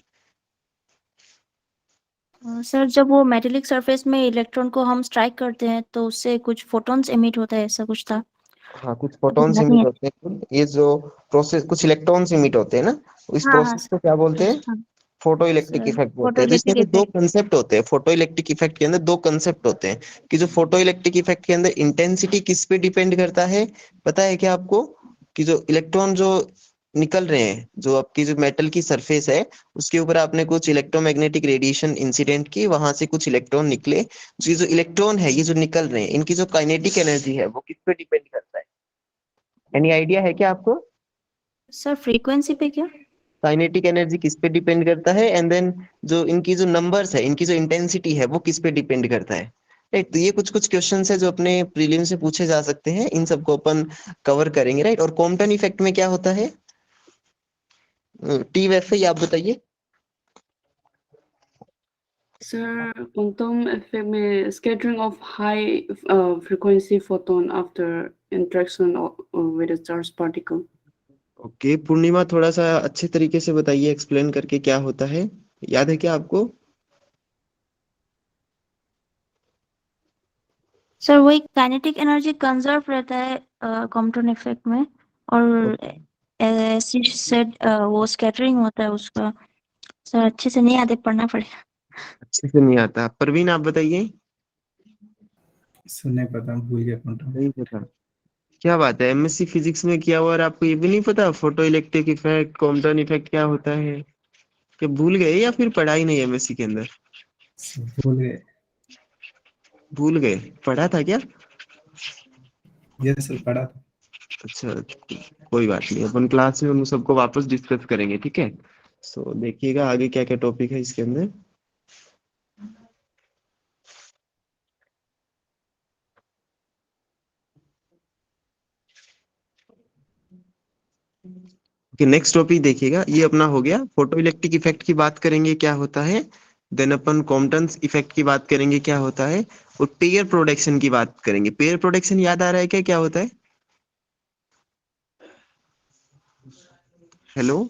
Speaker 3: सर जब वो मेटेलिक सरफेस में इलेक्ट्रॉन को हम स्ट्राइक करते हैं तो उससे कुछ फोटॉन्स एमिट होता है, ऐसा कुछ था।
Speaker 2: हाँ, कुछ
Speaker 3: अभी
Speaker 2: फोटॉन्स
Speaker 3: याद नहीं
Speaker 2: इमिट
Speaker 3: है।
Speaker 2: होते हैं, ये जो प्रोसेस, कुछ इलेक्ट्रॉन्स इमिट होते हैं ना, इस
Speaker 3: हाँ हाँ
Speaker 2: प्रोसेस को क्या बोलते हैं?
Speaker 3: हाँ
Speaker 2: फोटो इलेक्ट्रिक
Speaker 3: सर,
Speaker 2: इफेक्ट बोलते
Speaker 3: फोटो
Speaker 2: हैं। तो इसके
Speaker 3: इलेक्ट्रिक
Speaker 2: अंदर दो
Speaker 3: इफेक्ट।
Speaker 2: कंसेप्ट होते हैं, फोटो इलेक्ट्रिक इफेक्ट के अंदर दो कंसेप्ट होते हैं। कि जो फोटो इलेक्ट्रिक इफेक्ट के अंदर इंटेंसिटी किस पे डिपेंड करता है, पता है क्या आपको? कि जो इलेक्ट्रॉन जो निकल रहे हैं, जो आपकी जो मेटल की सरफेस है उसके ऊपर आपने कुछ इलेक्ट्रोमैग्नेटिक रेडिएशन इंसिडेंट की, वहां से कुछ इलेक्ट्रॉन निकले। जो इलेक्ट्रॉन है ये जो निकल रहे हैं, इनकी जो काइनेटिक एनर्जी है वो किस पे डिपेंड करता है? एनी आइडिया है क्या आपको?
Speaker 3: सर फ्रीक्वेंसी पे क्या?
Speaker 2: काइनेटिक एनर्जी किस पे डिपेंड करता है, एंड देन जो इनकी जो नंबर्स है, इनकी जो इंटेंसिटी है वो किस पे डिपेंड करता है, राइट। तो ये कुछ कुछ क्वेश्चंस है जो अपने प्रीलिम से पूछे जा सकते हैं, इन सबको अपन कवर करेंगे, राइट। और कॉम्पटन इफेक्ट में क्या होता है? टी वैसे आप बताइए।
Speaker 5: Sir, quantum effect में scattering of high frequency photon after interaction with a charged particle.
Speaker 2: Okay, Purnima थोड़ा सा अच्छे तरीके से बताइए, एक्सप्लेन करके क्या होता है, याद है क्या आपको?
Speaker 3: सर वही काइनेटिक एनर्जी कंजर्व रहता है कॉम्पटन इफेक्ट में, और एसिड सेट वो स्कैटरिंग होता है उसका। सर अच्छे से नहीं आते, पढ़ना पड़ेगा।
Speaker 2: अच्छे से नहीं आता। परवीन आप बताइए।
Speaker 4: सर नहीं पता, भूल गया कौन।
Speaker 2: नहीं पता? क्या बात है, एमएससी फिजिक्स में किया हुआ और आपको ये भी नहीं पता photo electric effect, Compton effect क्या होता है? क्या भूल गए या फिर पढ़ाई नहीं एमएससी के अंदर?
Speaker 4: सर भूल गए।
Speaker 2: भूल गए? पढ़ा था क्या?
Speaker 4: यस सर, पढ़ा था।
Speaker 2: अच्छा, कोई बात नहीं, अपन क्लास में हम सबको वापस डिस्कस करेंगे, ठीक है? सो देखिएगा आगे क्या क्या टॉपिक है इसके अंदर। ओके, नेक्स्ट टॉपिक देखिएगा, ये अपना हो गया फोटो इलेक्ट्रिक इफेक्ट की बात करेंगे क्या होता है, देन अपन कॉम्पटन इफेक्ट की बात करेंगे क्या होता है, और पेयर प्रोडक्शन की बात करेंगे। पेयर प्रोडक्शन याद आ रहा है क्या, क्या होता है? Hello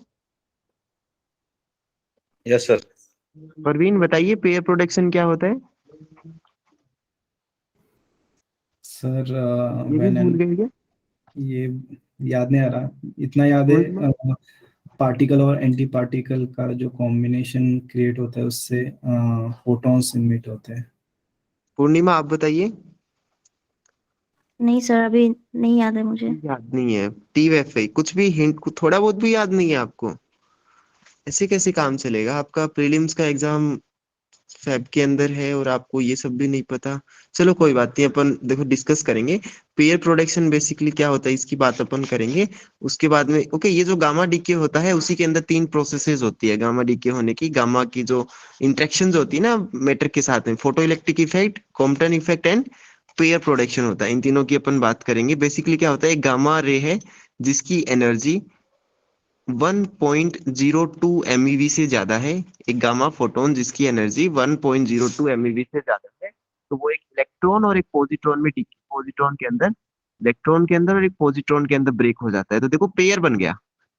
Speaker 1: yes sir.
Speaker 2: परवीन बताइए, पेयर प्रोडक्शन क्या होता है?
Speaker 4: सर
Speaker 2: ये भी भूल गए क्या?
Speaker 4: ये याद नहीं आ रहा, इतना याद है
Speaker 2: पूर्णिमा?
Speaker 4: पार्टिकल और एंटी पार्टिकल का जो कॉम्बिनेशन क्रिएट होता है उससे फोटॉन्स इमिट होते हैं।
Speaker 2: पूर्णिमा आप बताइए।
Speaker 3: नहीं सर, अभी नहीं याद है मुझे।
Speaker 2: याद नहीं है? टीएफए कुछ भी हिंट, थोड़ा बहुत भी याद नहीं है आपको? ऐसे कैसे काम चलेगा? आपका प्रीलिम्स का एग्जाम फैब के अंदर है और आपको ये सब भी नहीं पता। चलो कोई बात नहीं, अपन देखो डिस्कस करेंगे। पेयर प्रोडक्शन बेसिकली क्या होता है इसकी बात अपन करेंगे। उसके बाद में ओके, ये जो गामा डीके होता है उसी के अंदर तीन प्रोसेसेस होती है गामा डीके होने की। गामा की जो इंटरेक्शन होती है ना मैटर के साथ में, photo electric effect, Compton effect and pair production होता है, इन तीनों की अपन बात करेंगे। बेसिकली क्या होता है, एक गामा रे है जिसकी एनर्जी 1.02 MeV से ज्यादा है। एक गामा फोटोन जिसकी एनर्जी 1.02 MeV से ज्यादा है, तो वो एक इलेक्ट्रॉन और एक पॉजिट्रॉन में पॉजिट्रॉन के अंदर, इलेक्ट्रॉन के अंदर और एक पॉजिट्रॉन के अंदर ब्रेक हो जाता है। तो देखो पेयर बन गया,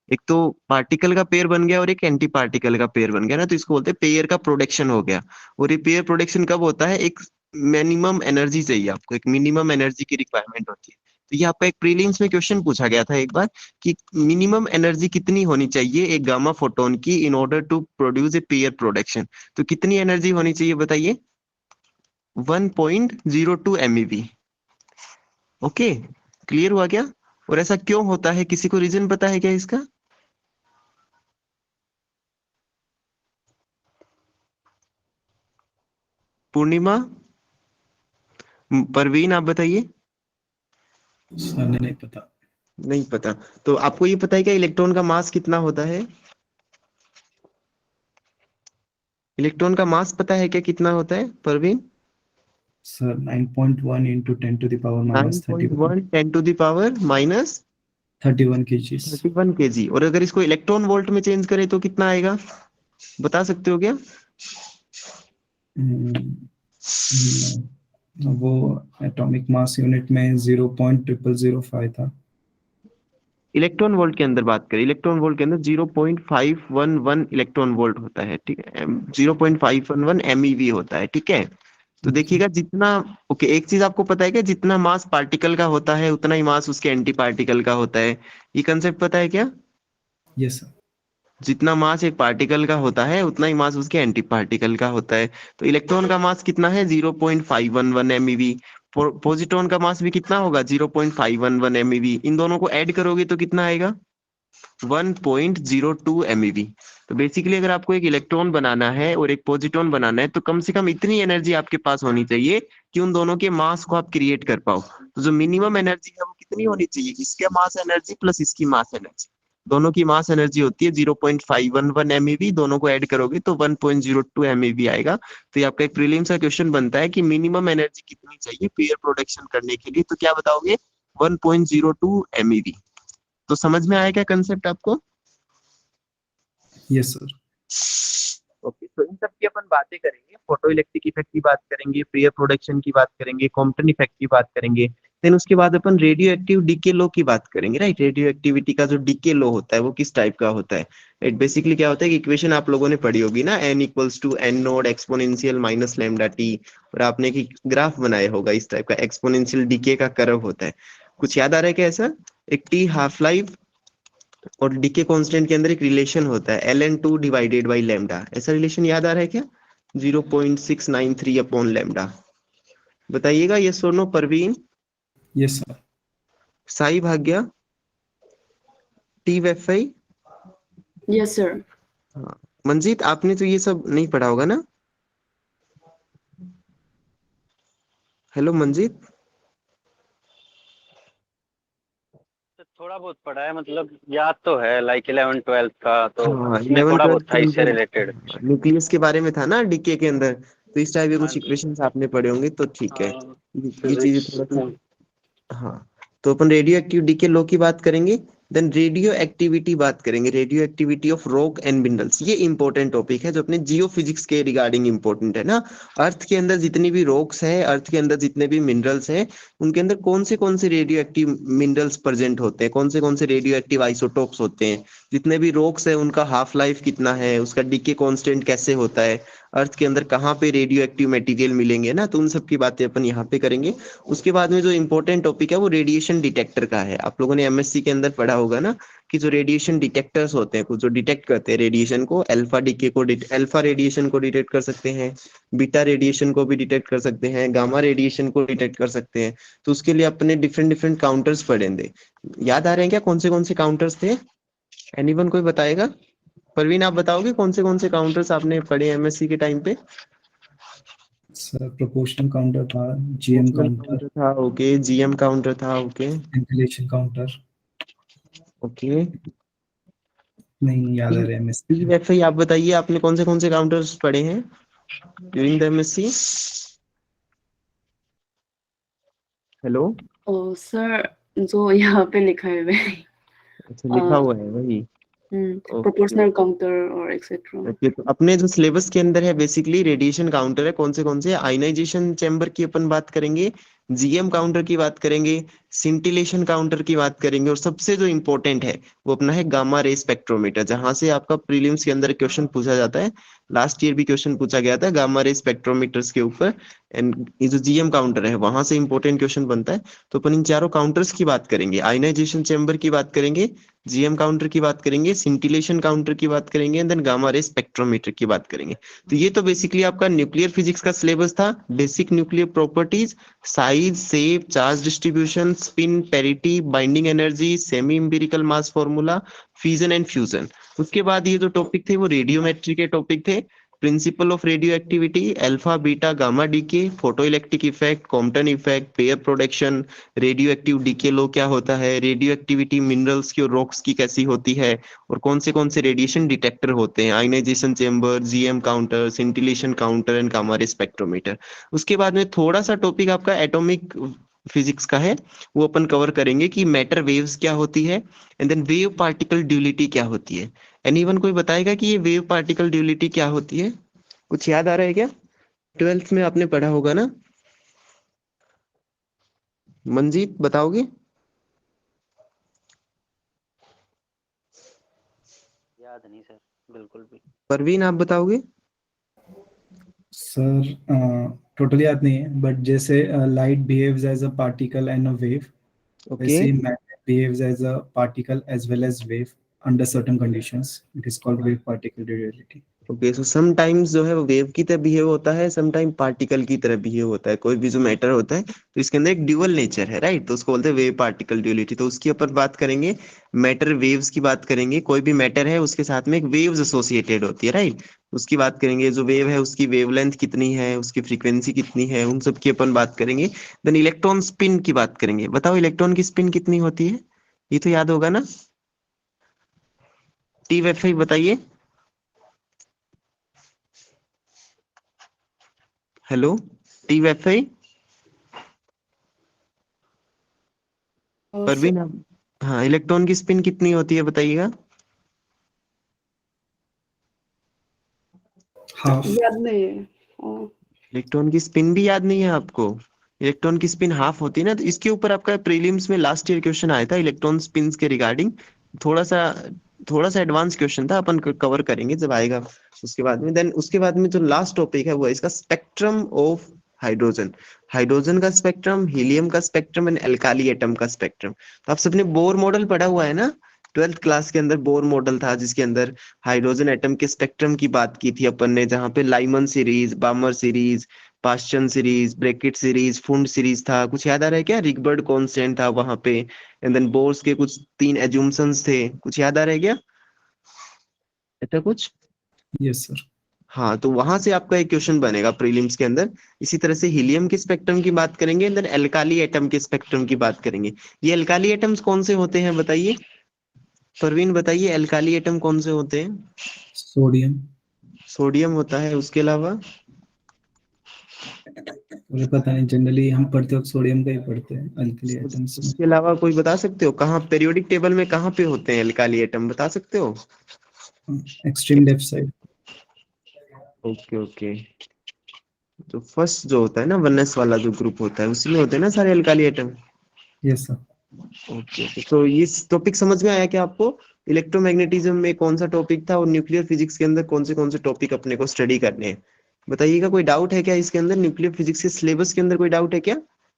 Speaker 2: एक तो पार्टिकल का पेयर बन गया और एक एंटी पार्टिकल का पेयर बन गया ना, तो इसको बोलते हैं पेयर का प्रोडक्शन हो गया। और ये पेयर प्रोडक्शन कब होता है, एक मिनिमम एनर्जी चाहिए आपको, एक मिनिमम एनर्जी की रिक्वायरमेंट होती है। तो ये आपका एक प्रीलिम्स में क्वेश्चन पूछा गया था एक बार कि मिनिमम एनर्जी कितनी होनी चाहिए एक गामा फोटोन की in order to produce a pair production. तो कितनी एनर्जी होनी चाहिए बताइए? 1.02 MeV। ओके, क्लियर हुआ क्या? और ऐसा क्यों होता है, किसी को रीजन पता है क्या इसका? पूर्णिमा, परवीन आप बताइए।
Speaker 4: सर ने नहीं पता।
Speaker 2: नहीं पता? तो आपको ये पता है क्या इलेक्ट्रॉन का मास कितना होता है? इलेक्ट्रॉन का मास पता है क्या कितना होता है Parveen?
Speaker 4: Sir 9.1 into 10 to the power minus 31
Speaker 2: 9.1 10 to the power minus
Speaker 4: 31 kgs।
Speaker 2: 31 kg। और अगर इसको इलेक्ट्रॉन वोल्ट में चेंज करें तो कितना आएगा, बता सकते हो क्या?
Speaker 4: वो एटॉमिक मास यूनिट में 0.0005 था।
Speaker 2: इलेक्ट्रॉन वोल्ट के अंदर बात करें, इलेक्ट्रॉन वोल्ट के अंदर 0.511 इलेक्ट्रॉन वोल्ट होता है, ठीक है? 0.511 MeV होता है, ठीक है? तो देखिएगा जितना, ओके, एक चीज आपको पता है क्या, जितना मास पार्टिकल का होता है उतना ही मास उसके एंटी पार्टिकल का होता है। ये कंसेप्ट पता है क्या?
Speaker 4: Yes sir.
Speaker 2: जितना मास एक पार्टिकल का होता है उतना ही मास उसके एंटी पार्टिकल का होता है। तो इलेक्ट्रॉन का मास कितना है? 0.511 MeV। पॉजिट्रॉन का मास भी कितना होगा? 0.511 MeV। इन दोनों को ऐड करोगे तो कितना आएगा? 1.02 MeV। तो बेसिकली अगर आपको एक इलेक्ट्रॉन बनाना है और एक पॉजिट्रॉन बनाना है तो कम से कम इतनी एनर्जी आपके पास होनी चाहिए कि उन दोनों के मास को आप क्रिएट कर पाओ। तो जो मिनिमम एनर्जी है वो कितनी होनी चाहिए? इसका मास एनर्जी प्लस इसकी मास एनर्जी, दोनों की मास एनर्जी होती है 0.511 MeV। दोनों को ऐड करोगे तो 1.02 MeV आएगा। तो ये आपका एक प्रीलिम्स का क्वेश्चन बनता है कि मिनिमम एनर्जी कितनी चाहिए पेयर प्रोडक्शन करने के लिए, तो क्या बताओगे? 1.02 MeV। तो समझ में आया क्या कंसेप्ट आपको?
Speaker 4: Yes sir.
Speaker 2: ओके, तो इन सब की अपन बातें करेंगे, फोटो इलेक्ट्रिक इफेक्ट की बात करेंगे, पेयर प्रोडक्शन की बात करेंगे, कॉम्पटन इफेक्ट की बात करेंगे। देन उसके बाद अपन रेडियो एक्टिव डीके लो की बात करेंगे, राइट। रेडियो एक्टिविटी का जो डीके लो होता है वो किस टाइप का होता है, राइट। बेसिकली क्या होता है कि इक्वेशन आप लोगों ने पढ़ी होगी ना, n equals to n naught exponential minus lambda t, और आपने एक ग्राफ बनाया होगा इस टाइप का, एक्सपोनेंशियल डीके का कर्व होता है। कुछ याद आ रहा है क्या ऐसा? एक टी हाफ लाइफ और डीके कांस्टेंट के अंदर एक रिलेशन होता है ln2 डिवाइडेड बाई लैम्डा, ऐसा रिलेशन याद आ रहा है क्या? 0.693 अपॉन लैम्डा। बताइएगा ये सोनो परवीन,
Speaker 4: यस सर।
Speaker 2: साई भाग्या, टी वेफाई।
Speaker 5: Yes, sir.
Speaker 2: हाँ मंजीत, आपने तो ये सब नहीं पढ़ा होगा ना? हेलो मंजीत।
Speaker 6: थोड़ा बहुत पढ़ा है, मतलब याद तो है, लाइक 11 12 का तो
Speaker 2: हाँ
Speaker 6: उसमें
Speaker 2: 11
Speaker 6: थोड़ा
Speaker 2: 12
Speaker 6: बहुत था
Speaker 2: के
Speaker 6: इससे
Speaker 2: अंदर
Speaker 6: रिलेटेड।
Speaker 2: न्यूक्लियस के बारे में था ना डीके के अंदर, तो इस टाइप के
Speaker 6: हाँ
Speaker 2: कुछ
Speaker 6: जी।
Speaker 2: इक्वेशंस आपने पढ़े होंगे, तो ठीक है। ये चीजें
Speaker 6: फिजिक्स।
Speaker 2: थोड़ा सा, हाँ। तो अपन रेडियो एक्टिव डीके लो की बात करेंगे, देन रेडियो एक्टिविटी बात करेंगे, radio activity of rock and minerals. ये इंपॉर्टेंट टॉपिक है जो अपने जियो फिजिक्स के रिगार्डिंग इंपॉर्टेंट है ना। अर्थ के अंदर जितनी भी रॉक्स है, अर्थ के अंदर जितने भी मिनरल्स है, उनके अंदर कौन से रेडियो एक्टिव मिनरल्स प्रेजेंट होते हैं, कौन से रेडियो एक्टिव आइसोटोप्स होते हैं, जितने भी रॉक्स है उनका हाफ लाइफ कितना है, उसका डीके कांस्टेंट कैसे होता है, अर्थ के अंदर कहाँ पे रेडियो एक्टिव मटेरियल मिलेंगे ना, तो उन सब की बातें अपन यहाँ पे करेंगे। उसके बाद में जो इंपॉर्टेंट टॉपिक है वो रेडिएशन डिटेक्टर का है। आप लोगों ने एमएससी के अंदर पढ़ा होगा ना कि जो रेडिएशन डिटेक्टर्स होते हैं, कुछ जो डिटेक्ट करते हैं रेडिएशन को, अल्फा डीके को, अल्फा रेडिएशन को डिटेक्ट कर सकते हैं, बीटा रेडिएशन को भी डिटेक्ट कर सकते हैं, गामा रेडिएशन को डिटेक्ट कर सकते हैं। तो उसके लिए अपने डिफरेंट डिफरेंट काउंटर्स पढ़ेंगे। याद आ रहे हैं क्या कौन से काउंटर्स थे? एनीवन कोई बताएगा? परवीन आप बताओगे कौन से काउंटर्स आपने पढ़े एमएससी के टाइम पे?
Speaker 4: सर प्रोपोर्शनल काउंटर था, जीएम काउंटर,
Speaker 2: था, ओके। जीएम काउंटर था, ओके।
Speaker 4: Inclination counter,
Speaker 2: okay.
Speaker 4: नहीं याद आ रहा है एमएससी।
Speaker 2: वैसे ही आप बताइए आपने कौन से काउंटर्स पढ़े हैं during the MSc? Hello.
Speaker 5: Oh, sir, जो यहाँ पे लिखा है वे
Speaker 2: अच्छा लिखा हुआ है वही। ओके।
Speaker 5: proportional counter और etc.
Speaker 2: ओके, तो अपने जो सिलेबस के अंदर है बेसिकली रेडिएशन काउंटर है, कौन से आयनाइजेशन चैम्बर की अपन बात करेंगे, जीएम काउंटर की बात करेंगे, सिंटिलेशन काउंटर की बात करेंगे, और सबसे जो इंपॉर्टेंट है वो अपना है गामा रे स्पेक्ट्रोमीटर, जहां से आपका प्रीलिम्स के अंदर क्वेश्चन पूछा जाता है। लास्ट ईयर भी क्वेश्चन पूछा गया था गामा रे स्पेक्ट्रोमीटर्स के ऊपर, एंड ये जो जीएम काउंटर है वहां से इंपॉर्टेंट क्वेश्चन बनता है। तो अपन इन चारों काउंटर्स की बात करेंगे, आयनाइजेशन चैम्बर की बात करेंगे, जीएम काउंटर की बात करेंगे, सिंटिलेशन काउंटर की बात करेंगे, देन गामा रे स्पेक्ट्रोमीटर की बात करेंगे। तो ये तो बेसिकली आपका न्यूक्लियर फिजिक्स का सिलेबस था। Basic nuclear properties, size, shape, charge distribution, spin, parity, binding energy, semi empirical mass formula, fusion and fusion. उसके बाद ये जो टॉपिक थे वो रेडियोमेट्री के टॉपिक थे, principle of radioactivity, alpha beta gamma decay, photoelectric effect, Compton effect, pair production, radioactive decay लो क्या होता है, रेडियो एक्टिविटी मिनरल्स की और रॉक्स की कैसी होती है, और कौन से रेडिएशन डिटेक्टर होते हैं, ionization chamber, GM counter, scintillation counter and gamma ray spectrometer. उसके बाद में थोड़ा सा टॉपिक आपका एटॉमिक फिजिक्स का है, वो अपन कवर करेंगे कि मैटर वेव्स क्या होती है, and then wave particle duality क्या होती है। एनीवन कोई बताएगा कि ये वेव पार्टिकल ड्यूलिटी क्या होती है? कुछ याद आ रहा है क्या? 12th में आपने पढ़ा होगा ना। मंजीत बताओगे?
Speaker 6: याद नहीं सर, बिल्कुल भी।
Speaker 2: परवीन आप बताओगे?
Speaker 4: सर टोटली याद नहीं है, बट जैसे light behaves as a particle and a wave,
Speaker 2: okay.
Speaker 4: वैसे matter behaves as a particle as well as wave under certain conditions. It is called wave particle duality.
Speaker 2: Okay, so sometimes जो है वो wave की तरह behave होता है, sometime particle की तरह बिहेव होता है। कोई भी जो मैटर होता है तो इसके अंदर एक ड्यूअल नेचर है, राइट, तो उसको बोलते हैं वेव पार्टिकल ड्यूअलिटी। तो उसकी अपन बात करेंगे, मैटर वेव्स की बात करेंगे। कोई भी मैटर है उसके साथ में एक वेव्स एसोसिएटेड होती है, राइट, उसकी बात करेंगे। जो वेव है उसकी वेवलेंथ कितनी है, उसकी फ्रीक्वेंसी कितनी है, उन सब की अपन बात करेंगे। देन इलेक्ट्रॉन स्पिन की बात करेंगे। बताओ इलेक्ट्रॉन की स्पिन कितनी होती है? ये तो याद होगा ना। टी वेफाई बताइए। हेलो टी वेफाई।
Speaker 5: Oh,
Speaker 2: परवीन आप, हाँ, इलेक्ट्रॉन की स्पिन कितनी होती है बताइएगा।
Speaker 4: हाफ।
Speaker 5: याद नहीं है। Oh,
Speaker 2: इलेक्ट्रॉन की स्पिन भी याद नहीं है आपको? इलेक्ट्रॉन की स्पिन हाफ होती है ना, तो इसके ऊपर आपका प्रीलिम्स में लास्ट ईयर क्वेश्चन आया था इलेक्ट्रॉन स्पिन्स के रिगार्डिंग। थोड़ा सा एडवांस क्वेश्चन था, अपन कवर करेंगे जब आएगा उसके बाद में। देन उसके बाद में जो लास्ट टॉपिक है वो है इसका स्पेक्ट्रम ऑफ हाइड्रोजन। हाइड्रोजन का स्पेक्ट्रम, हीलियम का स्पेक्ट्रम एंड एल्काली एटम का स्पेक्ट्रम। तो आप सबने बोर मॉडल पढ़ा हुआ है ना, 12th क्लास के अंदर बोर मॉडल था जिसके अंदर हाइड्रोजन एटम के स्पेक्ट्रम की बात की थी अपन ने, जहाँ पे Lyman series, Balmer series, Paschen series, Brackett series, Pfund series था। कुछ याद आ रहा है क्या? रिगबर्ड कांस्टेंट था वहां पे, एंड देन बोर्स के कुछ 3 एज्यूम्पशंस थे। कुछ याद आ रहा है क्या ऐसा कुछ?
Speaker 4: Yes sir.
Speaker 2: हाँ, तो वहां से आपका एक क्वेश्चन बनेगा प्रीलिम्स के अंदर। इसी तरह से हीलियम के स्पेक्ट्रम की बात करेंगे, देन एल्काली एटम के स्पेक्ट्रम की बात करेंगे। ये एल्काली एटम्स कौन से होते हैं बताइए, परवीन बताइए, एल्काली एटम कौन से होते हैं?
Speaker 4: सोडियम।
Speaker 2: सोडियम होता है, उसके अलावा?
Speaker 4: मुझे पता नहीं, जनरली हम पढ़ते वक्त सोडियम का ही पढ़ते हैं अल्कली एटम्स में।
Speaker 2: उसके अलावा कोई बता सकते हो कहाँ पीरियोडिक टेबल में कहाँ पे होते हैं एल्काली एटम, बता सकते हो?
Speaker 4: Extreme left side.
Speaker 2: Okay okay. जो फर्स्ट जो होता है ना 1s वाला जो ग्रुप होता है उसी में होते हैं ना सारे alkali atom.
Speaker 4: Yes sir.
Speaker 2: Okay, तो ये टॉपिक समझ में आया क्या आपको? इलेक्ट्रोमैग्नेटिज्म में कौन सा टॉपिक था और न्यूक्लियर फिजिक्स के अंदर कौन से टॉपिक अपने को स्टडी करने हैं? बताइएगा, कोई डाउट है क्या इसके अंदर? न्यूक्लियर फिजिक्स के सिलेबस के अंदर कोई डाउट है क्या?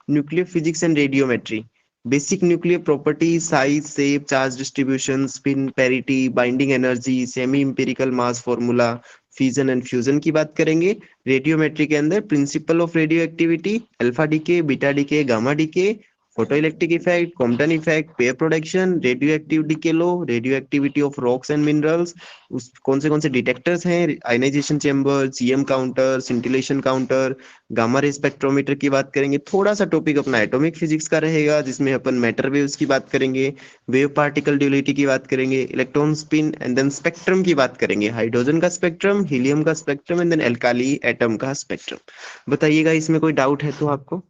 Speaker 2: Nuclear physics and radiometry, basic nuclear property, size, shape, charge distribution, spin parity, binding energy, semi empirical mass formula, fission and fusion की बात करेंगे। रेडियोमेट्री के अंदर principle of radioactivity, alpha decay, beta decay, gamma decay, photoelectric effect, Compton effect, pair production, radioactive decay law, radioactivity of rocks and minerals, उस कौन से detectors हैं, ionization chamber, GM counter, scintillation counter, gamma ray spectrometer की बात करेंगे। थोड़ा सा topic अपना एटॉमिक फिजिक्स का रहेगा जिसमें अपन मैटर वेव्स की बात करेंगे, वेव पार्टिकल ड्यूलिटी की बात करेंगे, electron spin and then spectrum की बात करेंगे, हाइड्रोजन का स्पेक्ट्रम, हीलियम का spectrum and then alkali atom का स्पेक्ट्रम। बताइएगा इसमें कोई डाउट है तो आपको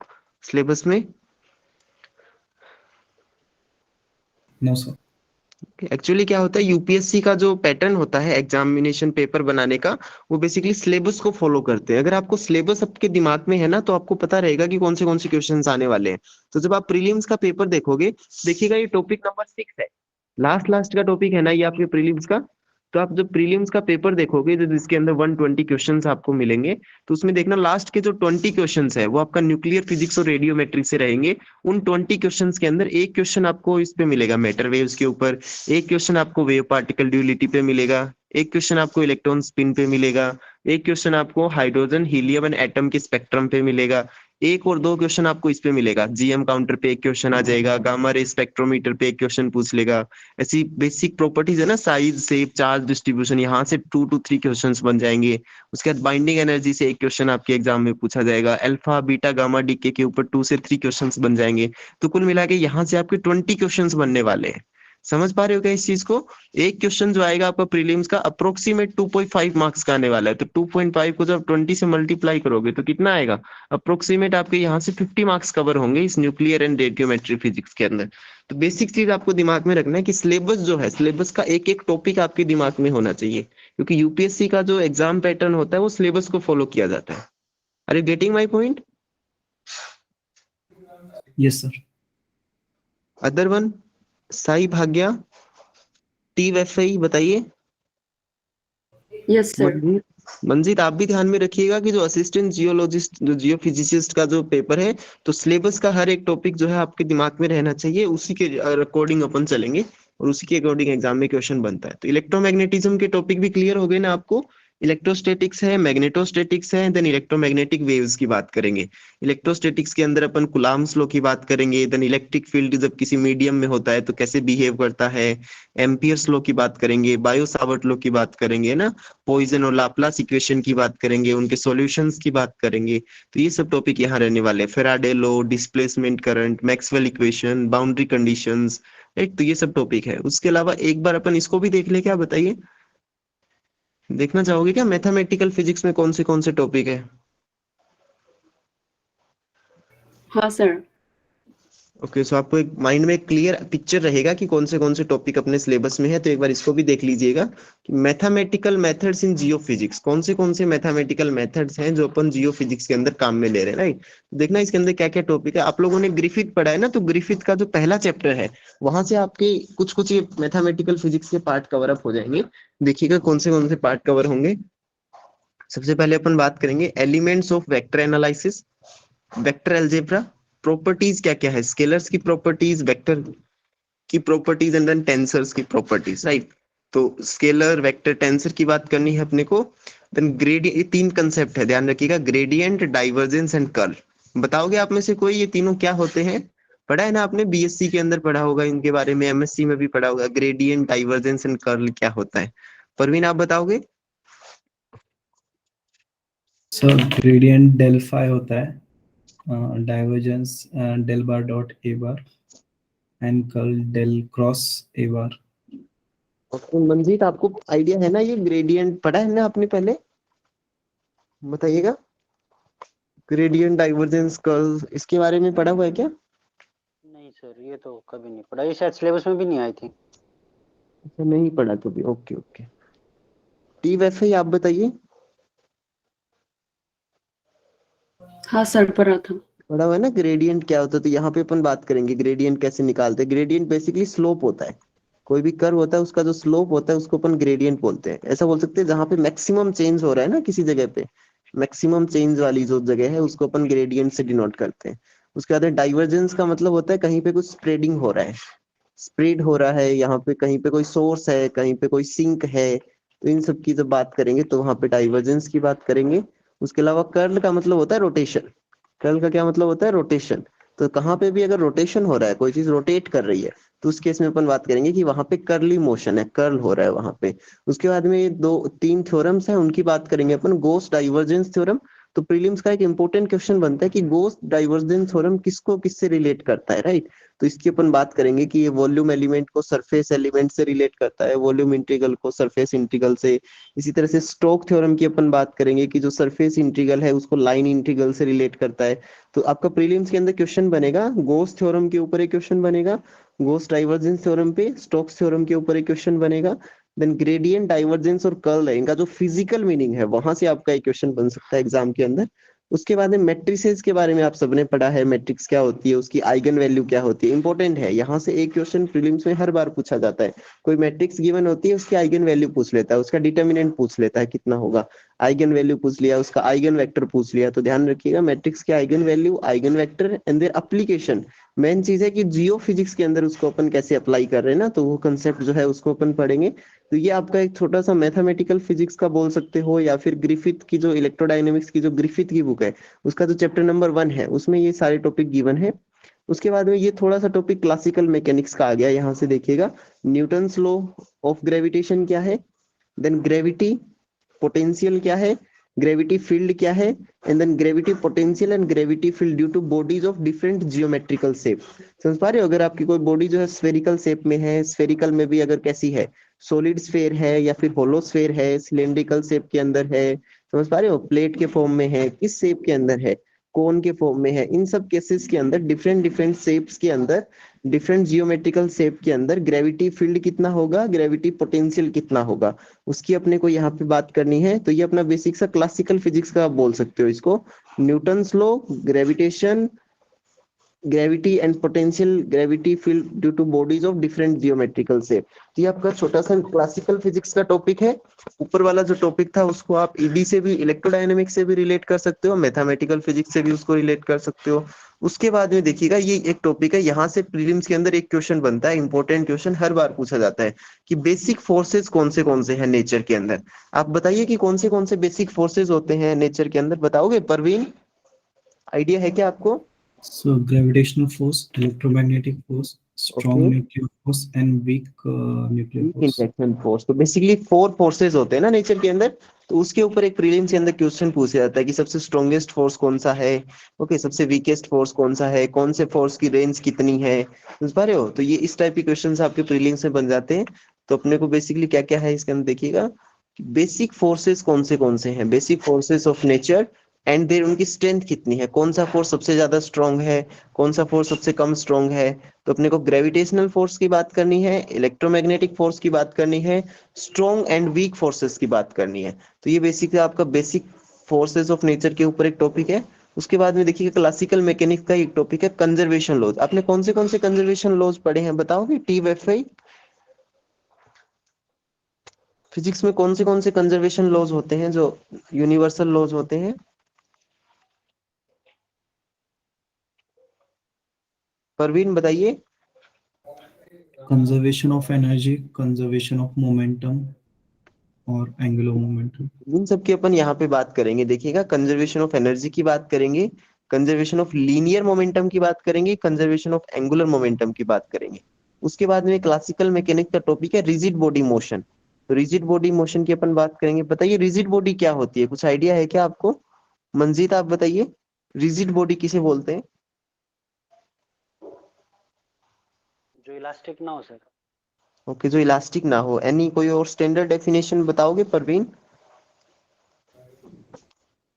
Speaker 2: सिलेबस में?
Speaker 4: No sir.
Speaker 2: एक्चुअली क्या होता है, यूपीएससी का जो पैटर्न होता है एग्जामिनेशन पेपर बनाने का, वो बेसिकली सिलेबस को फॉलो करते हैं। अगर आपको सिलेबस आपके दिमाग में है ना तो आपको पता रहेगा कि कौन से क्वेश्चंस आने वाले हैं। तो जब आप प्रीलिम्स का पेपर देखोगे, देखिएगा ये टॉपिक नंबर 6 है, लास्ट का टॉपिक है ना ये आपके प्रीलिम्स का। तो आप जब प्रीलिम्स का पेपर देखोगे जो जिसके अंदर 120 क्वेश्चंस आपको मिलेंगे, तो उसमें देखना लास्ट के जो 20 क्वेश्चंस है वो आपका न्यूक्लियर फिजिक्स और रेडियोमेट्री से रहेंगे। उन 20 क्वेश्चंस के अंदर एक क्वेश्चन आपको इस पे मिलेगा मैटर वेव्स के ऊपर, एक क्वेश्चन आपको वेव पार्टिकल ड्यूलिटी पे मिलेगा, एक क्वेश्चन आपको इलेक्ट्रॉन स्पिन पे मिलेगा, एक क्वेश्चन आपको हाइड्रोजन, हीलियम एंड एटम के स्पेक्ट्रम पे मिलेगा, एक और 2 क्वेश्चन आपको इस पे मिलेगा, जीएम काउंटर पे एक क्वेश्चन आ जाएगा, गामा रे स्पेक्ट्रोमीटर पे एक क्वेश्चन पूछ लेगा। ऐसी बेसिक प्रॉपर्टीज है ना, साइज, शेप, चार्ज डिस्ट्रीब्यूशन, यहाँ से 2 to 3 क्वेश्चंस बन जाएंगे। उसके बाद बाइंडिंग एनर्जी से एक क्वेश्चन आपके एग्जाम में पूछा जाएगा, अल्फा बीटा गामा डीके के ऊपर 2 से 3 क्वेश्चंस बन जाएंगे। तो कुल मिला के यहाँ से आपके 20 क्वेश्चंस बनने वाले हैं। समझ पा रहे हो क्या इस चीज को? एक क्वेश्चन जो आएगा आपका प्रीलिम्स का अप्रोक्सीमेट 2.5 मार्क्स का आने वाला है। तो 2.5 को जब 20 से मल्टीप्लाई करोगे तो कितना आएगा? अप्रोक्सीमेट आपके यहाँ से 50 मार्क्स कवर होंगे इस न्यूक्लियर एंड रेडियोमेट्री फिजिक्स के अंदर। तो बेसिक चीज आपको दिमाग में रखना है कि सिलेबस जो है, सिलेबस का एक एक टॉपिक आपके दिमाग में होना चाहिए, क्योंकि यूपीएससी का जो एग्जाम पैटर्न होता है वो सिलेबस को फॉलो किया जाता है। Are you getting my point?
Speaker 4: Yes sir.
Speaker 2: Other one, Sai Bhagya, टी वेफई बताइए।
Speaker 5: Yes, sir.
Speaker 2: मंजीत आप भी ध्यान में रखिएगा कि जो असिस्टेंट जियोलॉजिस्ट, जो जियोफिजिसिस्ट का जो पेपर है, तो सिलेबस का हर एक टॉपिक जो है आपके दिमाग में रहना चाहिए, उसी के अकॉर्डिंग अपन चलेंगे और उसी के अकॉर्डिंग एग्जाम में क्वेश्चन बनता है। तो इलेक्ट्रोमैग्नेटिज्म के टॉपिक भी क्लियर हो गए ना आपको? इलेक्ट्रोस्टैटिक्स है, मैग्नेटोस्टैटिक्स है, देन इलेक्ट्रोमैग्नेटिक वेव्स की बात करेंगे। इलेक्ट्रोस्टैटिक्स के अंदर अपन कुलाम्स लॉ की बात करेंगे, देन इलेक्ट्रिक फील्ड जब किसी मीडियम में होता है तो कैसे बिहेव करता है, एम्पियर्स लॉ की बात करेंगे, बायो सावर्ट लॉ की बात करेंगे ना, पॉइजन और लाप्लास इक्वेशन की बात करेंगे, उनके सॉल्यूशंस की बात करेंगे। तो ये सब टॉपिक यहाँ रहने वाले हैं। Faraday law, displacement current, Maxwell equation, boundary conditions, right? तो ये सब टॉपिक है। उसके अलावा एक बार अपन इसको भी देख ले, क्या बताइए, देखना चाहोगे क्या मैथमेटिकल फिजिक्स में कौन से टॉपिक है?
Speaker 5: हाँ, sir.
Speaker 2: ओके, सो आपको एक माइंड में क्लियर पिक्चर रहेगा कि कौन से टॉपिक अपने सिलेबस में है, तो एक बार इसको भी देख लीजिएगा कि मैथमेटिकल मेथड्स इन जियोफिजिक्स, कौन से मैथमेटिकल मेथड्स हैं जो अपन जियोफिजिक्स के अंदर काम में ले रहे हैं, राइट। देखना इसके अंदर क्या क्या टॉपिक है। आप लोगों ने ग्रिफिथ पढ़ा है ना, तो ग्रिफिथ का जो पहला चैप्टर है वहां से आपके कुछ ये मैथमेटिकल फिजिक्स के पार्ट कवर अप हो जाएंगे। देखिएगा कौन से पार्ट कवर होंगे। सबसे पहले अपन बात करेंगे elements of vector analysis, vector algebra, properties क्या क्या है, स्केलर्स की प्रॉपर्टीज, वेक्टर की प्रॉपर्टीज एंड देन टेंसर्स की प्रॉपर्टीज, राइट। तो स्केलर, वेक्टर, टेंसर की बात करनी है अपने को। देन ग्रेडियंट, ये 3 कंसेप्ट है, ध्यान रखिएगा, ग्रेडियंट, डाइवर्जेंस एंड कर्ल। बताओगे आप में से कोई ये तीनों क्या होते हैं? पढ़ा है ना आपने, बीएससी के अंदर पढ़ा होगा इनके बारे में, एमएससी में भी पढ़ा होगा, ग्रेडियंट, डाइवर्जेंस एंड कर्ल क्या होता है। परवीन आप बताओगे?
Speaker 4: सर ग्रेडियंट डेल फाई होता है, divergence del bar dot A bar and curl del cross A bar.
Speaker 2: तो मंजीत आपको आइडिया है ना, ये ग्रेडियंट पढ़ा है ना आपने पहले, बताइएगा। ग्रेडियंट, डाइवर्जेंस, कर्ल, इसके बारे में पढ़ा हुआ है क्या?
Speaker 6: नहीं सर, ये तो कभी नहीं पढ़ा, ये शायद सिलेबस में भी नहीं आई थी।
Speaker 2: अच्छा, नहीं पढ़ा कभी, ओके ओके। टी वैसे आप बताइए,
Speaker 5: हाँ सर, पढ़ा था।
Speaker 2: पढ़ा हुआ है ना ग्रेडियंट क्या होता है। तो यहाँ पे अपन बात करेंगे ग्रेडियंट कैसे निकालते हैं। ग्रेडियंट बेसिकली स्लोप होता है, कोई भी कर्व होता है उसका जो स्लोप होता है उसको अपन ग्रेडियंट बोलते हैं। ऐसा बोल सकते हैं जहाँ पे मैक्सिमम चेंज हो रहा है ना किसी जगह पे, मैक्सिमम चेंज वाली जो जगह है उसको अपन ग्रेडियंट से डिनोट करते हैं। उसके बाद डाइवर्जेंस का मतलब होता है कहीं पे कुछ स्प्रेडिंग हो रहा है, स्प्रेड हो रहा है, यहाँ पे कहीं पे कोई सोर्स है, कहीं पे कोई सिंक है, तो इन सब की जब बात करेंगे तो वहां पे डाइवर्जेंस की बात करेंगे। उसके अलावा कर्ल का मतलब होता है रोटेशन। कर्ल का क्या मतलब होता है? रोटेशन। तो कहाँ पे भी अगर रोटेशन हो रहा है, कोई चीज रोटेट कर रही है, तो उस केस में अपन बात करेंगे कि वहां पे कर्ली मोशन है, कर्ल हो रहा है वहां पे। उसके बाद में 2-3 थ्योरम्स हैं, उनकी बात करेंगे अपन। गोस डाइवर्जेंस थ्योरम, तो प्रीलिम्स का एक इंपॉर्टेंट क्वेश्चन बनता है कि गोस डाइवर्जेंस थ्योरम किसको किससे रिलेट करता है, राइट। तो इसकी अपन बात करेंगे कि ये वॉल्यूम एलिमेंट को सरफेस एलिमेंट से रिलेट करता है, वॉल्यूम इंटीग्रल को सरफेस इंटीग्रल से। इसी तरह से स्टोक थ्योरम की अपन बात करेंगे कि जो सरफेस इंटीग्रल है उसको लाइन इंटीग्रल से रिलेट करता है। तो आपका प्रीलिम्स के अंदर क्वेश्चन बनेगा, गोस थ्योरम के ऊपर एक क्वेश्चन बनेगा, गोस डाइवर्जेंस थ्योरम पे, स्टोक्स थ्योरम के ऊपर एक क्वेश्चन बनेगा। देन ग्रेडियंट, डाइवर्जेंस और कर्ल है, इनका जो फिजिकल मीनिंग है वहां से आपका एक क्वेश्चन बन सकता है एग्जाम के अंदर। उसके बाद में मैट्रिसेस के बारे में आप सबने पढ़ा है, मैट्रिक्स क्या होती है, उसकी आइगन वैल्यू क्या होती है, इंपॉर्टेंट है। यहाँ से एक क्वेश्चन प्रीलिम्स में हर बार पूछा जाता है। कोई मैट्रिक्स गिवन होती है, उसकी आइगन वैल्यू पूछ लेता है, उसका डिटर्मिनेंट पूछ लेता है कितना होगा, आइगन वैल्यू पूछ लिया, उसका आइगन वेक्टर पूछ लिया। तो ध्यान रखिएगा मैट्रिक्स के eigen value, eigen vector and their application. Main चीज है कि जियो फिजिक्स के अंदर उसको अपन कैसे अप्लाई कर रहे हैं ना, तो वो कंसेप्ट जो है उसको अपन पढ़ेंगे। तो ये आपका एक छोटा सा मैथमेटिकल फिजिक्स का बोल सकते हो, या फिर ग्रिफिथ की जो इलेक्ट्रोडायनेमिक्स की जो ग्रिफिथ की बुक है उसका जो चैप्टर नंबर 1 है उसमें ये सारे टॉपिक गिवन है। उसके बाद में ये थोड़ा सा टॉपिक क्लासिकल मैकेनिक्स का आ गया, यहाँ से देखिएगा न्यूटन्स लॉ ऑफ ग्रेविटेशन क्या है, देन ग्रेविटी पोटेंशियल क्या है, ग्रेविटी फील्ड क्या है, and then gravity potential and gravity field due to bodies of different geometrical shape. समझ पा रहे हो? अगर आपकी कोई बॉडी जो है स्फेरिकल शेप में है, स्फेरिकल में भी अगर कैसी है, सॉलिड स्फेयर है या फिर होलो स्फेयर है, सिलेंड्रिकल शेप के अंदर है, समझ पा रहे हो, प्लेट के फॉर्म में है, किस शेप के अंदर है, कोन के फॉर्म में है, इन सब केसेस के अंदर डिफरेंट डिफरेंट शेप्स के अंदर, डिफरेंट जियोमेट्रिकल शेप के अंदर ग्रेविटी फील्ड कितना होगा, ग्रेविटी पोटेंशियल कितना होगा, उसकी अपने को यहाँ पे बात करनी है। तो ये अपना बेसिक सा क्लासिकल फिजिक्स का आप बोल सकते हो इसको, Newton's law, gravitation, gravity and potential gravity field due to bodies of different geometrical shape. तो ये आपका छोटा सा क्लासिकल फिजिक्स का टॉपिक है। ऊपर वाला जो टॉपिक था उसको आप ईडी से भी, इलेक्ट्रोडायनेमिक्स से भी रिलेट कर सकते हो, मैथमेटिकल फिजिक्स से भी उसको रिलेट कर सकते हो। उसके बाद में देखिएगा ये एक टॉपिक है, यहाँ से प्रीलिम्स के अंदर एक क्वेश्चन बनता है, इंपॉर्टेंट क्वेश्चन हर बार पूछा जाता है कि बेसिक फोर्सेस कौन से हैं नेचर के अंदर। आप बताइए कि कौन से बेसिक फोर्सेस होते हैं नेचर के अंदर, बताओगे परवीन? आइडिया है क्या आपको?
Speaker 4: So gravitational force, electromagnetic force, strong
Speaker 2: Okay.
Speaker 4: nuclear force and weak nuclear force.
Speaker 2: Interaction force. तो बेसिकली 4 फोर्सेस होते हैं ना नेचर के अंदर, तो उसके ऊपर एक प्रीलिम्स के अंदर क्वेश्चन पूछा जाता है कि सबसे स्ट्रॉन्गेस्ट फोर्स कौन सा है, ओके, सबसे वीकेस्ट फोर्स कौन सा है, कौन से फोर्स की रेंज कितनी है, समझ पा रहे हो? तो ये इस टाइप के क्वेश्चंस आपके प्रीलिम्स में बन जाते हैं। तो अपने को बेसिकली क्या क्या है इसके अंदर देखिएगा, बेसिक फोर्सेस कौन से हैं, basic forces of nature, and there उनकी स्ट्रेंथ कितनी है, कौन सा फोर्स सबसे ज्यादा स्ट्रांग है, कौन सा फोर्स सबसे कम स्ट्रांग है। तो अपने को ग्रेविटेशनल फोर्स की बात करनी है, इलेक्ट्रोमैग्नेटिक फोर्स की बात करनी है, स्ट्रॉन्ग एंड वीक फोर्सेस की बात करनी है। तो ये बेसिकली आपका बेसिक फोर्सेस ऑफ नेचर के ऊपर एक टॉपिक है। उसके बाद में देखिए क्लासिकल मैकेनिक्स का एक टॉपिक है कंजर्वेशन लॉज। आपने कौन से कंजर्वेशन लॉज पढ़े हैं बताओगे? TFI फिजिक्स में कौन से कंजर्वेशन लॉज होते हैं जो यूनिवर्सल लॉज होते हैं? परवीन बताइए।
Speaker 4: Conservation of energy, conservation of momentum और एंगुलर मोमेंटम।
Speaker 2: इन सब की अपन यहाँ पे बात करेंगे, देखिएगा कंजर्वेशन ऑफ एनर्जी की बात करेंगे, कंजर्वेशन ऑफ लीनियर मोमेंटम की बात करेंगे, कंजर्वेशन ऑफ एंगुलर मोमेंटम की बात करेंगे। उसके बाद में क्लासिकल मैकेनिक्स का टॉपिक है रिजिड बॉडी मोशन। तो रिजिड बॉडी मोशन की अपन बात करेंगे। बताइए रिजिड बॉडी क्या होती है, कुछ आइडिया है क्या आपको? मंजीत आप बताइए, रिजिड बॉडी किसे बोलते हैं?
Speaker 6: जो इलास्टिक ना हो सर।
Speaker 2: ओके, जो इलास्टिक ना हो। एनी कोई और स्टैंडर्ड डेफिनेशन बताओगे Parveen?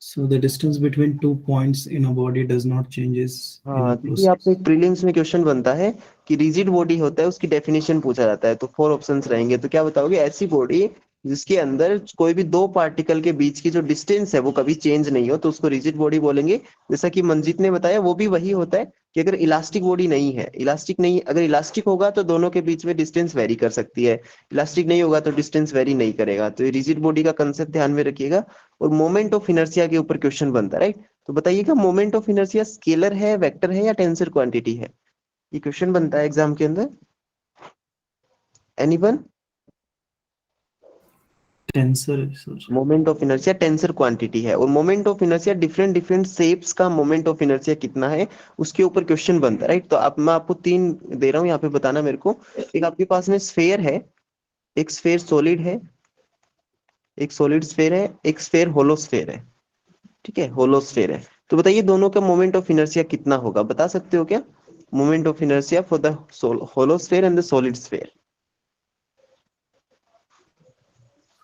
Speaker 4: So the distance between 2 points in a body does not changes in
Speaker 2: हाँ,
Speaker 4: a
Speaker 2: देखिए आपको
Speaker 4: process.
Speaker 2: एक प्रीलिम्स में क्वेश्चन बनता है कि रिजिड बॉडी होता है, उसकी डेफिनेशन पूछा जाता है। तो 4 ऑप्शंस रहेंगे, तो क्या बताओगे? ऐसी बॉडी जिसके अंदर कोई भी दो पार्टिकल के बीच की जो डिस्टेंस है वो कभी चेंज नहीं हो, तो उसको रिजिड बॉडी बोलेंगे। जैसा कि मंजीत ने बताया, वो भी वही होता है कि अगर इलास्टिक बॉडी नहीं है, इलास्टिक नहीं, अगर इलास्टिक होगा तो दोनों के बीच में डिस्टेंस वेरी कर सकती है, इलास्टिक नहीं होगा तो डिस्टेंस वेरी नहीं करेगा। तो ये रिजिड बॉडी का कंसेप्ट ध्यान में रखिएगा। और मोमेंट ऑफ इनर्शिया के ऊपर क्वेश्चन बनता है, राइट? तो बताइएगा मोमेंट ऑफ इनर्शिया स्केलर है, वेक्टर है या टेंसर क्वांटिटी है? ये क्वेश्चन बनता है एग्जाम के अंदर। एनीवन?
Speaker 4: Tensor है sir.
Speaker 2: Moment of inertia tensor quantity है। और moment of inertia different different shapes का मोमेंट ऑफ इनर्शिया कितना है उसके ऊपर क्वेश्चन बनता है, राइट? तो अब मैं आपको 3 दे रहा हूँ यहाँ पे, बताना मेरे को। एक आपके पास में स्फेयर है, एक स्फेयर सॉलिड है, एक सॉलिड स्फेयर है, एक स्फेयर होलो स्फेयर है। ठीक है, होलो स्फेयर है। तो बताइए दोनों का मोमेंट ऑफ इनर्शिया कितना होगा, बता सकते हो क्या? Moment of inertia for the hollow sphere and the solid sphere.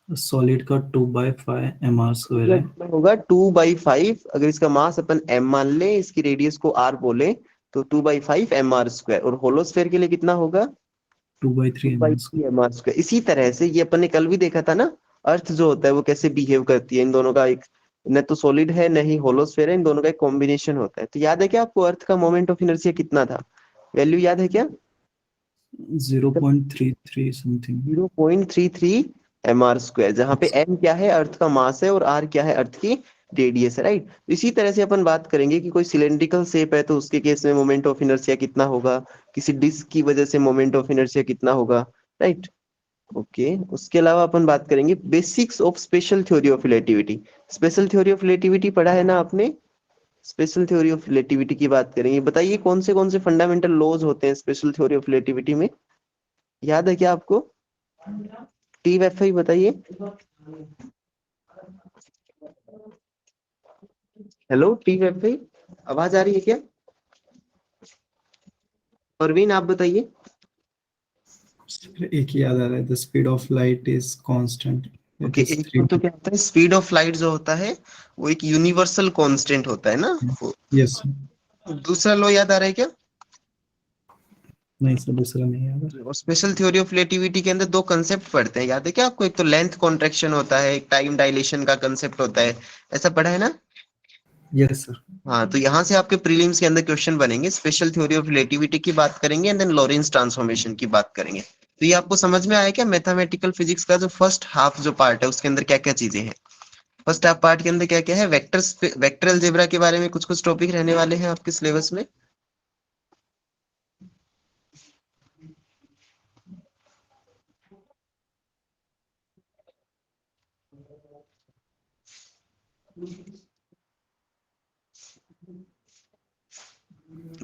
Speaker 4: Solid का 2/5 mr स्क्वायर है.
Speaker 2: कितना होगा? 2/5। अगर इसका मास अपन m मान ले, इसकी रेडियस को r बोले, तो 2/5 mr स्क्वायर। और होलो स्फेयर के लिए कितना होगा?
Speaker 4: 2/3 mr स्क्वायर.
Speaker 2: 2/3 mr square. इसी तरह से ये अपन ने कल भी देखा था ना, अर्थ जो होता है वो कैसे बिहेव करती है। इन दोनों का एक, न तो सॉलिड है न ही होलो स्फेयर है, इन दोनों का एक कॉम्बिनेशन होता है। तो याद है क्या आपको अर्थ का मोमेंट ऑफ इनर्शिया कितना था? वैल्यू याद है क्या?
Speaker 4: 0.33 समथिंग.
Speaker 2: 0.33 mr स्क्वायर, जहां पे m क्या है? अर्थ का मास है, और r क्या है? अर्थ की रेडियस है, राइट? इसी तरह से अपन बात करेंगे कि कोई सिलेंड्रिकल शेप है तो उसके केस में मोमेंट ऑफ इनर्शिया कितना होगा, किसी डिस्क की वजह से मोमेंट ऑफ इनर्शिया कितना होगा, राइट? ओके, उसके अलावा अपन बात करेंगे basics of special theory of relativity. Special theory of relativity पढ़ा है ना आपने? स्पेशल थ्योरी ऑफ रिलेटिविटी की बात करेंगे। बताइए कौन से फंडामेंटल लॉज होते हैं स्पेशल थ्योरी ऑफ रिलेटिविटी में? याद है क्या आपको? TFI बताइए। हेलो TFI, आवाज आ रही है क्या? परवीन आप बताइए।
Speaker 4: एक ही याद आ रहा है. The speed of light is constant. It
Speaker 2: okay,
Speaker 4: is
Speaker 2: एक
Speaker 4: 3.
Speaker 2: तो क्या होता है, स्पीड ऑफ लाइट जो होता है वो एक यूनिवर्सल कांस्टेंट होता है ना।
Speaker 4: यस.
Speaker 2: दूसरा लॉ याद आ रहा है क्या?
Speaker 4: नहीं सर, दूसरा नहीं याद है.
Speaker 2: और स्पेशल थ्योरी ऑफ रिलेटिविटी के अंदर 2 कंसेप्ट पढ़ते हैं, याद है क्या आपको? एक तो लेंथ कॉन्ट्रैक्शन होता है, एक टाइम डायलेशन का कंसेप्ट होता है। ऐसा पढ़ा है ना?
Speaker 4: Yes sir.
Speaker 2: हाँ, तो यहाँ से आपके प्रीलिम्स के अंदर क्वेश्चन बनेंगे। स्पेशल थ्योरी ऑफ रिलेटिविटी की बात करेंगे एंड देन लॉरेंस ट्रांसफॉर्मेशन की बात करेंगे। तो ये आपको समझ में आया क्या? मैथमेटिकल फिजिक्स का जो फर्स्ट हाफ जो पार्ट है उसके अंदर क्या क्या चीजें हैं। फर्स्ट हाफ पार्ट के अंदर क्या क्या है? वेक्टर्स, वेक्टर अलजेब्रा के बारे में कुछ कुछ टॉपिक रहने वाले हैं आपके सिलेबस में।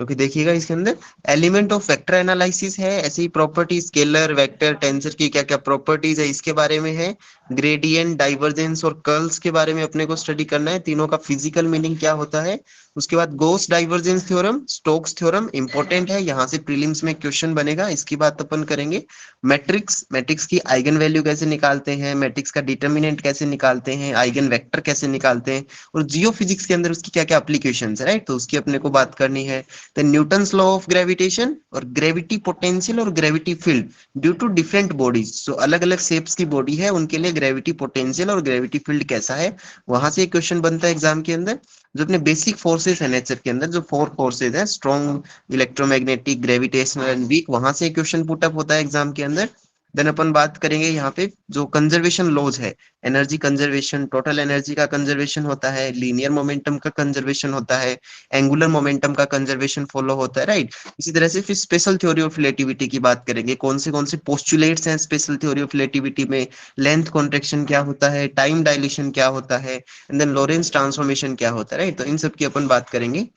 Speaker 2: ओके देखिएगा इसके अंदर एलिमेंट ऑफ वेक्टर एनालिसिस है, ऐसी प्रॉपर्टी स्केलर वेक्टर टेंसर की क्या क्या प्रॉपर्टीज है इसके बारे में है, ग्रेडियंट डाइवर्जेंस और कर्ल्स के बारे में अपने को स्टडी करना है, तीनों का फिजिकल मीनिंग क्या होता है। उसके बाद Gauss divergence theorem, Stokes theorem important है, यहाँ से प्रीलिम्स में क्वेश्चन बनेगा, इसकी बात अपन करेंगे। मैट्रिक्स, मैट्रिक्स की आइगन वैल्यू कैसे निकालते हैं, मैट्रिक्स का डिटर्मिनेंट कैसे निकालते हैं, आइगन वेक्टर कैसे निकालते हैं, और जियो फिजिक्स के अंदर उसकी क्या क्या एप्लीकेशन है, राइट, तो उसकी अपने को बात करनी है। then Newton's law of gravitation और gravity potential और gravity field due to different bodies, so अलग अलग शेप्स की बॉडी है उनके लिए ग्रेविटी पोटेंशियल और ग्रेविटी फील्ड कैसा है, वहां से एक क्वेश्चन बनता है एग्जाम के अंदर। जो अपने बेसिक फोर्सेस है नेचर के अंदर, जो 4 फोर्सेस है strong, electromagnetic, gravitational and weak, वहां से एक क्वेश्चन पुट अप होता है एग्जाम के अंदर। देन अपन बात करेंगे यहाँ पे जो कंजर्वेशन लॉज है, एनर्जी कंजर्वेशन, टोटल एनर्जी का कंजर्वेशन होता है, लीनियर मोमेंटम का कंजर्वेशन होता है, एंगुलर मोमेंटम का कंजर्वेशन फॉलो होता है, राइट। इसी तरह से फिर स्पेशल थ्योरी ऑफ रिलेटिविटी की बात करेंगे, कौन से पोस्टुलेट्स हैं स्पेशल थ्योरी ऑफ रिलेटिविटी में, लेंथ कॉन्ट्रेक्शन क्या होता है, टाइम डायलेशन क्या होता है, एंड देन लॉरेंस ट्रांसफॉर्मेशन क्या होता है, राइट, तो इन सब की अपन बात करेंगे।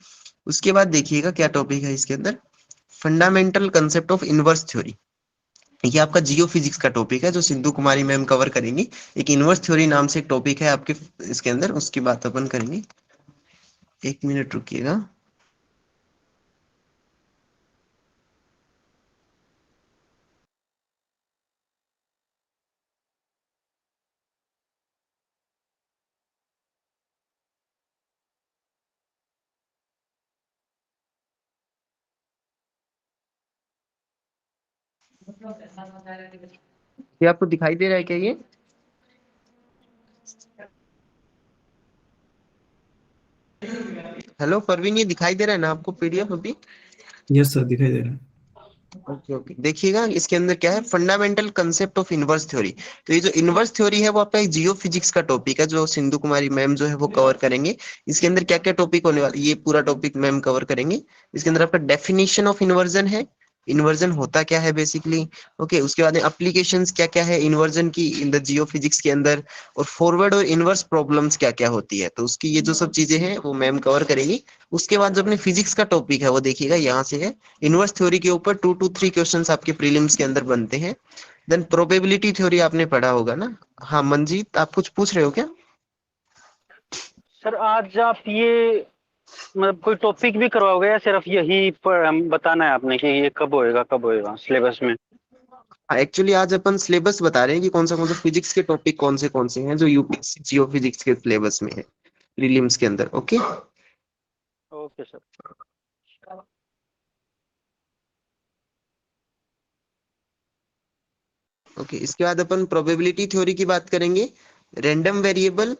Speaker 2: उसके बाद देखिएगा क्या टॉपिक है इसके अंदर, fundamental concept of inverse theory, ये आपका जियो फिजिक्स का टॉपिक है जो सिंधु कुमारी मैम कवर करेंगी। एक इनवर्स थ्योरी नाम से एक टॉपिक है आपके इसके अंदर, उसकी बात अपन करेंगे। 1 मिनट रुकिएगा। ये आपको दिखाई दे रहा है क्या ये? हेलो परवीन, ये दिखाई दे रहा है ना आपको पीडीएफ अभी?
Speaker 4: यस सर, दिखाई दे रहा है।
Speaker 2: ओके ओके, देखिएगा इसके अंदर क्या है, fundamental concept of inverse theory. तो ये जो इनवर्स थ्योरी है वो आपका एक जियो फिजिक्स का टॉपिक है जो सिंधु कुमारी मैम जो है वो कवर करेंगे। इसके अंदर क्या क्या टॉपिक होने वाले, ये पूरा टॉपिक मैम कवर करेंगे। इसके अंदर आपका डेफिनेशन ऑफ इन्वर्जन है, इन्वर्जन होता क्या है बेसिकली, ओके। उसके बाद एप्लीकेशंस क्या क्या है इन्वर्जन की इन द जियो फिजिक्स के अंदर, और फॉरवर्ड और इनवर्स प्रॉब्लम्स क्या क्या होती है, तो उसकी ये जो सब चीजें हैं वो मैम कवर करेंगी। उसके बाद जो अपने फिजिक्स का टॉपिक है वो देखिएगा यहाँ से है, इनवर्स थ्योरी के ऊपर 2 to 3 क्वेश्चंस आपके प्रीलिम्स के अंदर बनते हैं। देन प्रोबेबिलिटी थ्योरी आपने पढ़ा होगा ना? हाँ मंजीत, आप कुछ पूछ रहे हो क्या?
Speaker 6: सर आज आप ये मतलब कोई टॉपिक भी करवाओगे या सिर्फ यही पर बताना है आपने कि ये कब होएगा सिलेबस में?
Speaker 2: एक्चुअली आज अपन सिलेबस बता रहे हैं कि कौन सा फिजिक्स के टॉपिक कौन से हैं जो यूपीएससी जियो फिजिक्स के सिलेबस में है प्रीलिम्स के अंदर, ओके।
Speaker 6: Okay sir.
Speaker 2: ओके इसके बाद अपन प्रोबेबिलिटी थ्योरी की बात करेंगे, random variable,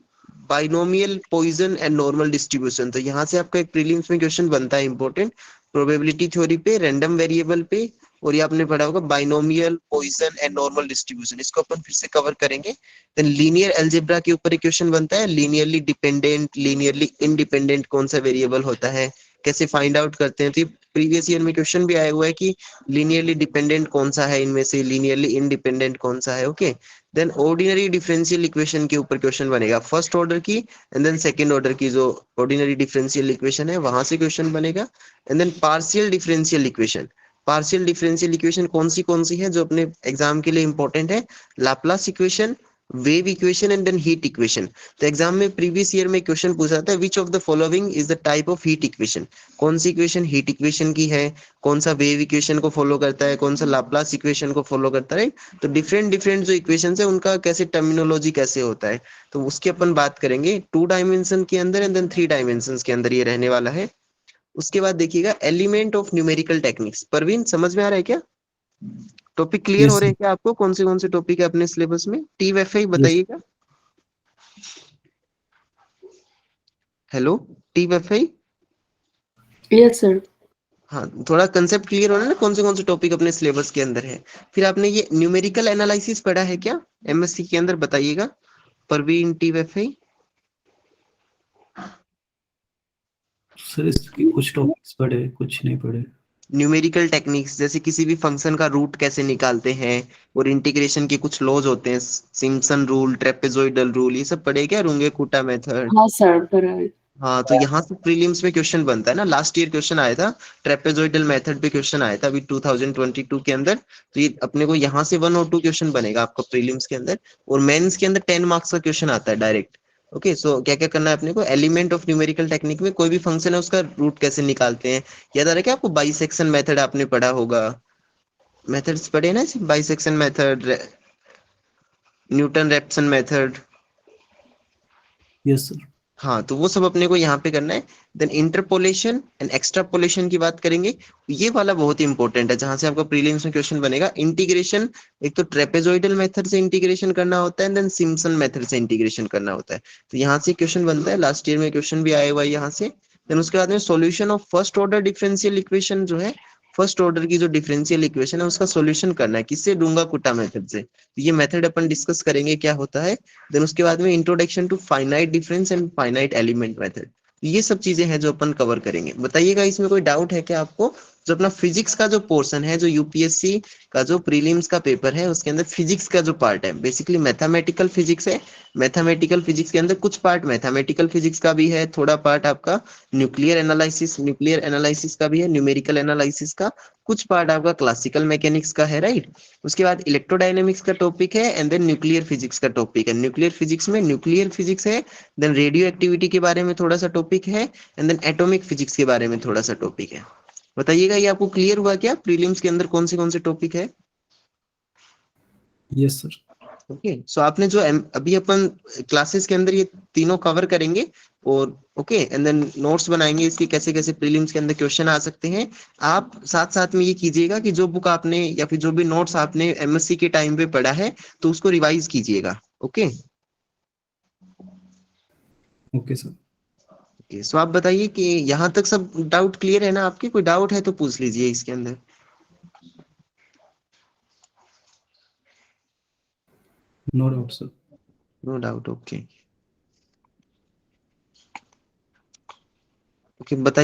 Speaker 2: binomial, Poisson and normal distribution. तो यहाँ से आपका एक प्रीलिम्स में क्वेश्चन बनता है इंपॉर्टेंट, प्रोबेबिलिटी थ्योरी पे, रैंडम वेरिएबल पे, और ये आपने पढ़ा होगा binomial, Poisson and normal distribution, इसको अपन फिर से कवर करेंगे। देन लीनियर अलजेब्रा के ऊपर एक क्वेश्चन बनता है, लीनियरली डिपेंडेंट, लीनियरली इंडिपेंडेंट कौन सा वेरिएबल होता है, कैसे फाइंड आउट करते हैं। तो प्रीवियस ईयर में क्वेश्चन भी आया हुआ है कि लीनियरली डिपेंडेंट कौन सा है इनमें से, लीनियरली इंडिपेंडेंट कौन सा है, okay. Then ordinary differential equation के ऊपर क्वेश्चन बनेगा, फर्स्ट ऑर्डर की एंड देन सेकंड ऑर्डर की जो ऑर्डिनरी डिफरेंशियल इक्वेशन है वहां से क्वेश्चन बनेगा। And then partial differential equation, partial differential equation कौन सी है जो अपने एग्जाम के लिए इंपॉर्टेंट है, Laplace equation, wave equation and then heat equation. तो एग्जाम में प्रीवियस ईयर में क्वेश्चन पूछा था, which of the following is the type of heat equation, कौन सी इक्वेशन हीट इक्वेशन की है, कौन सा वेव इक्वेशन को फॉलो करता है, कौन सा लाप्लास इक्वेशन को फॉलो करता है। तो डिफरेंट जो इक्वेशन है उनका कैसे टर्मिनोलॉजी कैसे होता है, तो उसकी अपन बात करेंगे 2 डायमेंशन के अंदर एंड देन 3 डायमेंशन के अंदर ये रहने वाला है। उसके बाद देखिएगा element of numerical techniques. Parveen समझ में आ रहा है क्या? टॉपिक क्लियर हो रहे हैं क्या आपको, कौन से टॉपिक है अपने सिलेबस में? टीएफआई बताइएगा। Hello TFI.
Speaker 5: Yes sir.
Speaker 2: हाँ थोड़ा कंसेप्ट क्लियर होना ना, कौन से टॉपिक अपने सिलेबस के अंदर है। फिर आपने ये न्यूमेरिकल एनालिसिस पढ़ा है क्या एमएससी के अंदर, बताइएगा परवीन टीएफआई।
Speaker 4: सर इसके कुछ टॉपिक्स पढ़े, कुछ नहीं पढ़े।
Speaker 2: न्यूमेरिकल टेक्निक्स जैसे किसी भी फंक्शन का रूट कैसे निकालते हैं, और इंटीग्रेशन के कुछ लॉज होते हैं, सिम्पसन रूल, ट्रेपेजोइडल रूल, ये सब पढ़े क्या? रुंगे कुटा मेथड।
Speaker 5: हाँ सर पढ़ा है।
Speaker 2: हाँ, तो यहाँ से प्रीलिम्स में क्वेश्चन बनता है ना, लास्ट ईयर क्वेश्चन आया था, ट्रेपेजॉइडल मेथड पे क्वेश्चन आया था अभी 2022 के अंदर। तो ये अपने को यहाँ से 1 और 2 क्वेश्चन बनेगा आपका प्रीलिम्स के अंदर, और मेंस के अंदर 10 मार्क्स का क्वेश्चन आता है डायरेक्ट। ओके, सो क्या क्या करना है अपने को, एलिमेंट ऑफ न्यूमेरिकल टेक्निक में कोई भी फंक्शन है उसका रूट कैसे निकालते हैं। याद आ रहा है क्या आपको, बाइसेक्शन मेथड आपने पढ़ा होगा, मेथड्स पढ़े ना, bisection method, Newton Raphson method.
Speaker 4: Yes sir.
Speaker 2: हाँ, तो वो सब अपने को यहाँ पे करना है। देन इंटरपोलेशन एंड एक्सट्रापोलेशन की बात करेंगे, ये वाला बहुत ही इंपॉर्टेंट है, जहां से आपका प्रीलिम्स में क्वेश्चन बनेगा। इंटीग्रेशन, एक तो ट्रेपेजॉइडल मेथड से इंटीग्रेशन करना होता है, देन सिम्पसन मेथड से इंटीग्रेशन करना होता है। तो यहाँ से क्वेश्चन बनता है, लास्ट ईयर में क्वेश्चन भी आया हुआ है यहाँ से। देन उसके बाद में solution of first order differential equation जो है, फर्स्ट ऑर्डर की जो डिफरेंशियल इक्वेशन है उसका सॉल्यूशन करना है, किससे, डूंगा कुटा मेथड से। तो ये मेथड अपन डिस्कस करेंगे क्या होता है। देन उसके बाद में introduction to finite difference and finite element method, ये सब चीजें हैं जो अपन कवर करेंगे। बताइएगा इसमें कोई डाउट है क्या आपको। जो अपना फिजिक्स का जो पोर्शन है, जो यूपीएससी का जो प्रीलिम्स का पेपर है उसके अंदर फिजिक्स का जो पार्ट है, बेसिकली मैथमेटिकल फिजिक्स है। मैथमेटिकल फिजिक्स के अंदर कुछ पार्ट मैथमेटिकल फिजिक्स का भी है, थोड़ा पार्ट आपका न्यूक्लियर एनालिसिस का भी है, न्यूमेरिकल एनालिसिस का, कुछ पार्ट आपका क्लासिकल मैकेनिक्स का है, राइट। उसके बाद इलेक्ट्रोडायनेमिक्स का टॉपिक है, एंड देन न्यूक्लियर फिजिक्स का टॉपिक है। न्यूक्लियर फिजिक्स में न्यूक्लियर फिजिक्स है, देन रेडियो एक्टिविटी के बारे में थोड़ा सा टॉपिक है, एंड देन एटॉमिक फिजिक्स के बारे में थोड़ा सा टॉपिक है। बताइएगा ये आपको क्लियर हुआ क्या, प्रीलिम्स के अंदर कौन से टॉपिक है।
Speaker 4: Yes sir.
Speaker 2: ओके, सो आपने जो अभी अपन क्लासेस के अंदर ये तीनों कवर करेंगे, और ओके, एंड देन नोट्स बनाएंगे इसकी, कैसे कैसे प्रीलिम्स के अंदर क्वेश्चन आ सकते हैं। आप साथ साथ में ये कीजिएगा कि जो बुक आपने या फिर जो भी नोट्स आपने एमएससी के टाइम पे पढ़ा है तो उसको रिवाइज कीजिएगा। Okay
Speaker 4: okay sir.
Speaker 2: ओके, सो आप बताइए कि यहाँ तक सब डाउट क्लियर है ना आपके, कोई डाउट है तो पूछ लीजिए इसके अंदर।
Speaker 4: No doubt sir.
Speaker 2: No doubt, okay okay, बताइए।